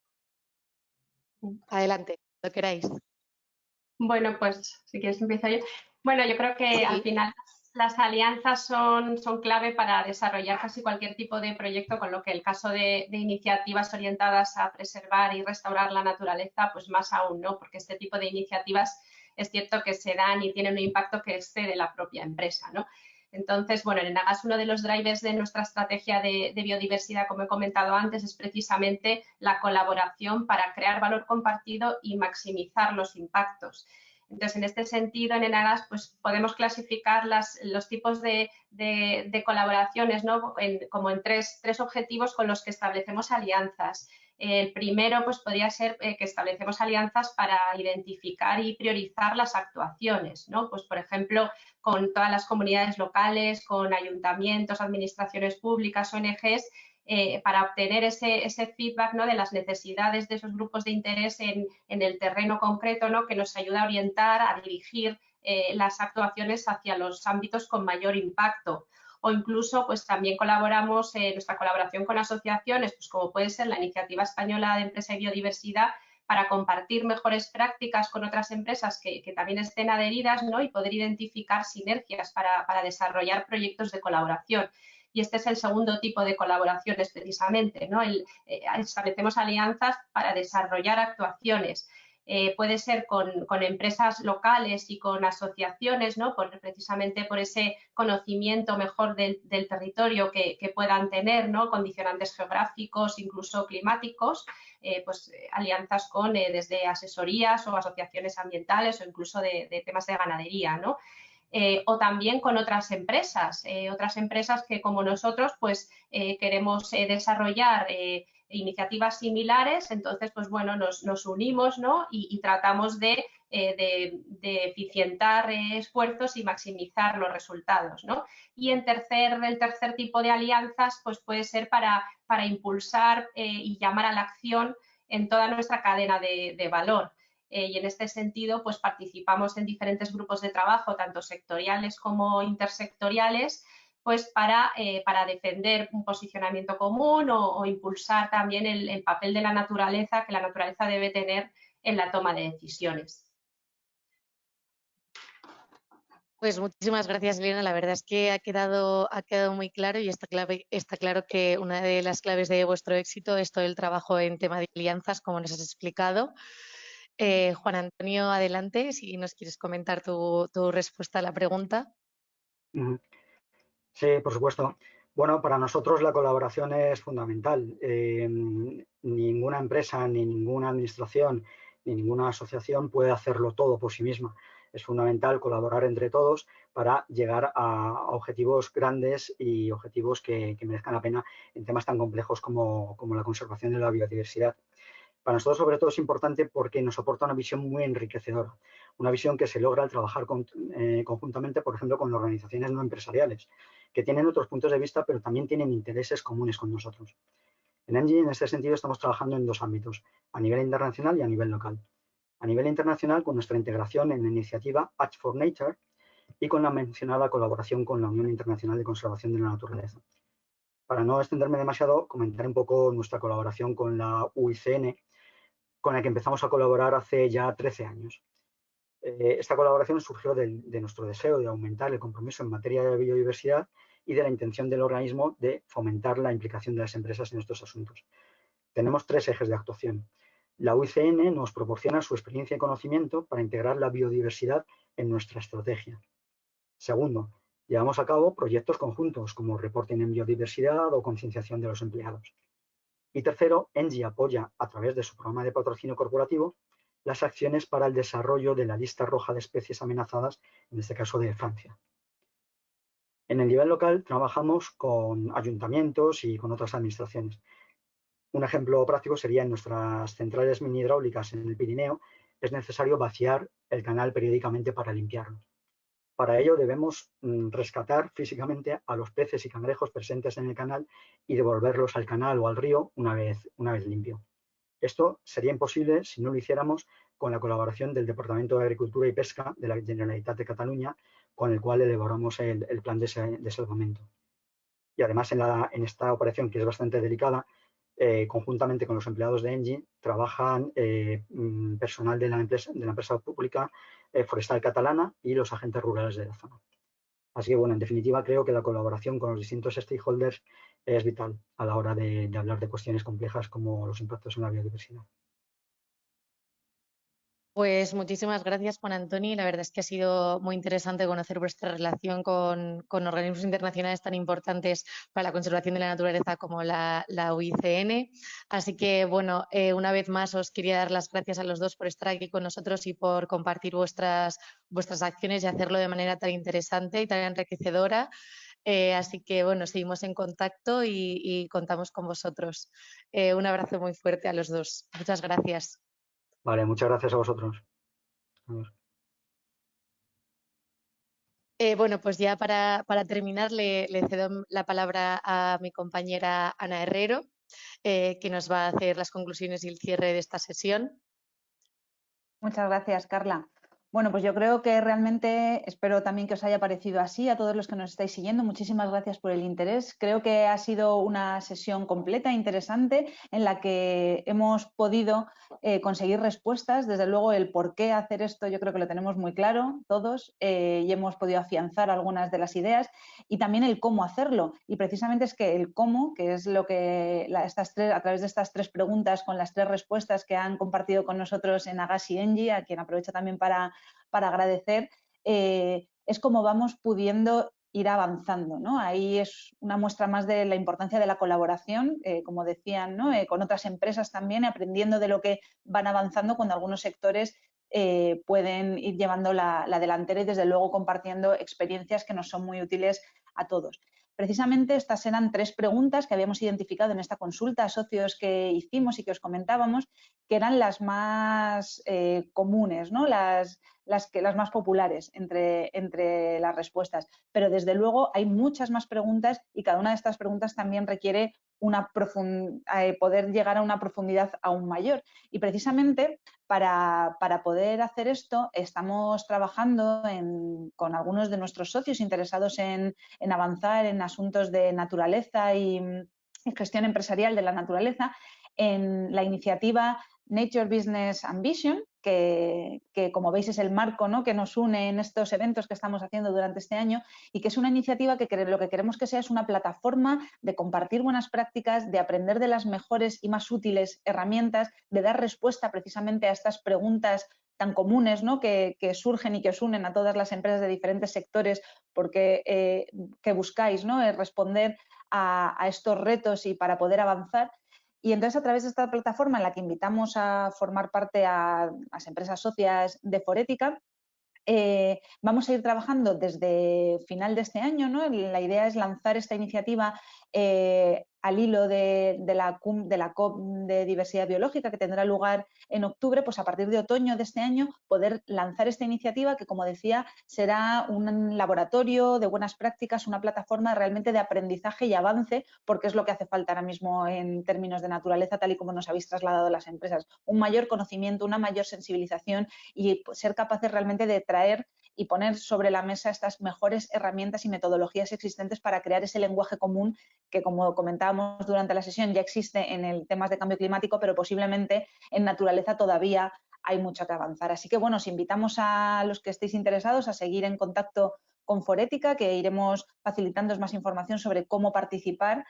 Adelante, lo queráis. Bueno, pues si quieres empiezo yo. Bueno, yo creo que Sí. al final las alianzas son clave para desarrollar casi cualquier tipo de proyecto, con lo que el caso de iniciativas orientadas a preservar y restaurar la naturaleza, pues más aún, ¿no? Porque este tipo de iniciativas es cierto que se dan y tienen un impacto que excede la propia empresa, ¿no? Entonces, bueno, en Enagas uno de los drivers de nuestra estrategia de biodiversidad, como he comentado antes, es precisamente la colaboración para crear valor compartido y maximizar los impactos. Entonces, en este sentido, en Enagas, pues podemos clasificar los tipos de colaboraciones, ¿no? como en tres objetivos con los que establecemos alianzas. El primero, pues podría ser que establecemos alianzas para identificar y priorizar las actuaciones, ¿no? Pues, por ejemplo, con todas las comunidades locales, con ayuntamientos, administraciones públicas, ONGs, para obtener ese feedback, ¿no? de las necesidades de esos grupos de interés en el terreno concreto, ¿no? que nos ayuda a orientar, a dirigir las actuaciones hacia los ámbitos con mayor impacto. O incluso, pues también colaboramos, nuestra colaboración con asociaciones, pues como puede ser la Iniciativa Española de Empresa y Biodiversidad, para compartir mejores prácticas con otras empresas que también estén adheridas, ¿no? y poder identificar sinergias para desarrollar proyectos de colaboración. Y este es el segundo tipo de colaboraciones, precisamente, ¿no? Establecemos alianzas para desarrollar actuaciones. Puede ser con empresas locales y con asociaciones, ¿no? Precisamente por ese conocimiento mejor del territorio que puedan tener, ¿no? Condicionantes geográficos, incluso climáticos, alianzas con desde asesorías o asociaciones ambientales o incluso de temas de ganadería, ¿no? O también con otras empresas que como nosotros pues queremos desarrollar iniciativas similares, entonces pues bueno, nos unimos, ¿no? y tratamos de eficientar esfuerzos y maximizar los resultados, ¿no? Y el tercer tipo de alianzas pues puede ser para impulsar y llamar a la acción en toda nuestra cadena de valor. Y en este sentido, pues participamos en diferentes grupos de trabajo, tanto sectoriales como intersectoriales, pues para defender un posicionamiento común o impulsar también el papel de la naturaleza que la naturaleza debe tener en la toma de decisiones. Pues muchísimas gracias, Elena. La verdad es que ha quedado muy claro y está claro que una de las claves de vuestro éxito es todo el trabajo en tema de alianzas, como nos has explicado. Juan Antonio, adelante, si nos quieres comentar tu respuesta a la pregunta. Sí, por supuesto. Bueno, para nosotros la colaboración es fundamental. Ninguna empresa, ni ninguna administración, ni ninguna asociación puede hacerlo todo por sí misma. Es fundamental colaborar entre todos para llegar a objetivos grandes y objetivos que merezcan la pena en temas tan complejos como la conservación de la biodiversidad. Para nosotros, sobre todo, es importante porque nos aporta una visión muy enriquecedora, una visión que se logra al trabajar conjuntamente, por ejemplo, con organizaciones no empresariales, que tienen otros puntos de vista, pero también tienen intereses comunes con nosotros. En ENGIE, en este sentido, estamos trabajando en dos ámbitos, a nivel internacional y a nivel local. A nivel internacional, con nuestra integración en la iniciativa Act for Nature y con la mencionada colaboración con la Unión Internacional de Conservación de la Naturaleza. Para no extenderme demasiado, comentaré un poco nuestra colaboración con la UICN, con la que empezamos a colaborar hace ya 13 años. Esta colaboración surgió de nuestro deseo de aumentar el compromiso en materia de biodiversidad y de la intención del organismo de fomentar la implicación de las empresas en estos asuntos. Tenemos 3 ejes de actuación. La UICN nos proporciona su experiencia y conocimiento para integrar la biodiversidad en nuestra estrategia. Segundo, llevamos a cabo proyectos conjuntos como reporting en biodiversidad o concienciación de los empleados. Y tercero, ENGIE apoya a través de su programa de patrocinio corporativo las acciones para el desarrollo de la lista roja de especies amenazadas, en este caso de Francia. En el nivel local trabajamos con ayuntamientos y con otras administraciones. Un ejemplo práctico sería en nuestras centrales mini hidráulicas en el Pirineo, es necesario vaciar el canal periódicamente para limpiarlo. Para ello debemos rescatar físicamente a los peces y cangrejos presentes en el canal y devolverlos al canal o al río una vez limpio. Esto sería imposible si no lo hiciéramos con la colaboración del Departamento de Agricultura y Pesca de la Generalitat de Cataluña, con el cual elaboramos el plan de salvamento. Y además en esta operación, que es bastante delicada, conjuntamente con los empleados de ENGIE, trabajan personal de la empresa pública forestal catalana y los agentes rurales de la zona. Así que, bueno, en definitiva, creo que la colaboración con los distintos stakeholders es vital a la hora de hablar de cuestiones complejas como los impactos en la biodiversidad. Pues muchísimas gracias, Juan Antoni. La verdad es que ha sido muy interesante conocer vuestra relación con organismos internacionales tan importantes para la conservación de la naturaleza como la UICN. Así que, bueno, una vez más os quería dar las gracias a los dos por estar aquí con nosotros y por compartir vuestras acciones y hacerlo de manera tan interesante y tan enriquecedora. Así que, bueno, seguimos en contacto y contamos con vosotros. Un abrazo muy fuerte a los dos. Muchas gracias. Vale, muchas gracias a vosotros. Bueno, pues ya para terminar le cedo la palabra a mi compañera Ana Herrero, que nos va a hacer las conclusiones y el cierre de esta sesión. Muchas gracias, Carla. Bueno, pues yo creo que realmente espero también que os haya parecido así a todos los que nos estáis siguiendo. Muchísimas gracias por el interés. Creo que ha sido una sesión completa, interesante, en la que hemos podido conseguir respuestas. Desde luego, el por qué hacer esto yo creo que lo tenemos muy claro todos y hemos podido afianzar algunas de las ideas y también el cómo hacerlo. Y precisamente es que el cómo, que es lo que a través de estas 3 preguntas, con las 3 respuestas que han compartido con nosotros en Agas y ENGIE, a quien aprovecho también para agradecer, es como vamos pudiendo ir avanzando, ¿no? Ahí es una muestra más de la importancia de la colaboración, como decían, ¿no? Con otras empresas también, aprendiendo de lo que van avanzando cuando algunos sectores pueden ir llevando la delantera y desde luego compartiendo experiencias que nos son muy útiles a todos. Precisamente estas eran 3 preguntas que habíamos identificado en esta consulta a socios que hicimos y que os comentábamos, que eran las más comunes, ¿no? las más populares entre las respuestas. Pero desde luego hay muchas más preguntas y cada una de estas preguntas también requiere poder llegar a una profundidad aún mayor. Y precisamente para poder hacer esto estamos trabajando con algunos de nuestros socios interesados en avanzar en asuntos de naturaleza y gestión empresarial de la naturaleza en la iniciativa Nature Business Ambition, que como veis es el marco, ¿no?, que nos une en estos eventos que estamos haciendo durante este año y que es una iniciativa que lo que queremos que sea es una plataforma de compartir buenas prácticas, de aprender de las mejores y más útiles herramientas, de dar respuesta precisamente a estas preguntas tan comunes, ¿no?, que surgen y que os unen a todas las empresas de diferentes sectores porque que buscáis, ¿no?, responder a estos retos y para poder avanzar. Y entonces, a través de esta plataforma en la que invitamos a formar parte a las empresas socias de Forética, vamos a ir trabajando desde final de este año, ¿no? La idea es lanzar esta iniciativa al hilo de la COP de diversidad biológica que tendrá lugar en octubre, pues a partir de otoño de este año poder lanzar esta iniciativa que, como decía, será un laboratorio de buenas prácticas, una plataforma realmente de aprendizaje y avance, porque es lo que hace falta ahora mismo en términos de naturaleza, tal y como nos habéis trasladado las empresas. Un mayor conocimiento, una mayor sensibilización y ser capaces realmente de traer y poner sobre la mesa estas mejores herramientas y metodologías existentes para crear ese lenguaje común que, como comentábamos durante la sesión, ya existe en el temas de cambio climático, pero posiblemente en naturaleza todavía hay mucho que avanzar. Así que, bueno, os invitamos a los que estéis interesados a seguir en contacto con Forética, que iremos facilitándoos más información sobre cómo participar.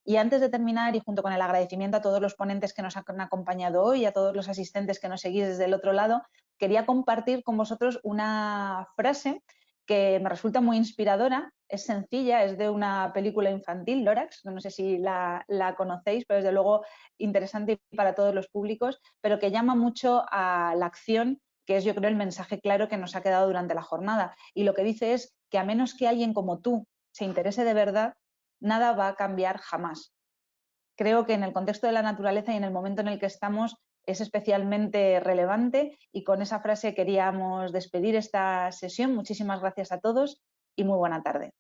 Y antes de terminar, y junto con el agradecimiento a todos los ponentes que nos han acompañado hoy y a todos los asistentes que nos seguís desde el otro lado, quería compartir con vosotros una frase que me resulta muy inspiradora. Es sencilla, es de una película infantil, Lorax, no sé si la conocéis, pero desde luego interesante para todos los públicos, pero que llama mucho a la acción, que es, yo creo, el mensaje claro que nos ha quedado durante la jornada. Y lo que dice es que a menos que alguien como tú se interese de verdad, nada va a cambiar jamás. Creo que en el contexto de la naturaleza y en el momento en el que estamos es especialmente relevante, y con esa frase queríamos despedir esta sesión. Muchísimas gracias a todos y muy buena tarde.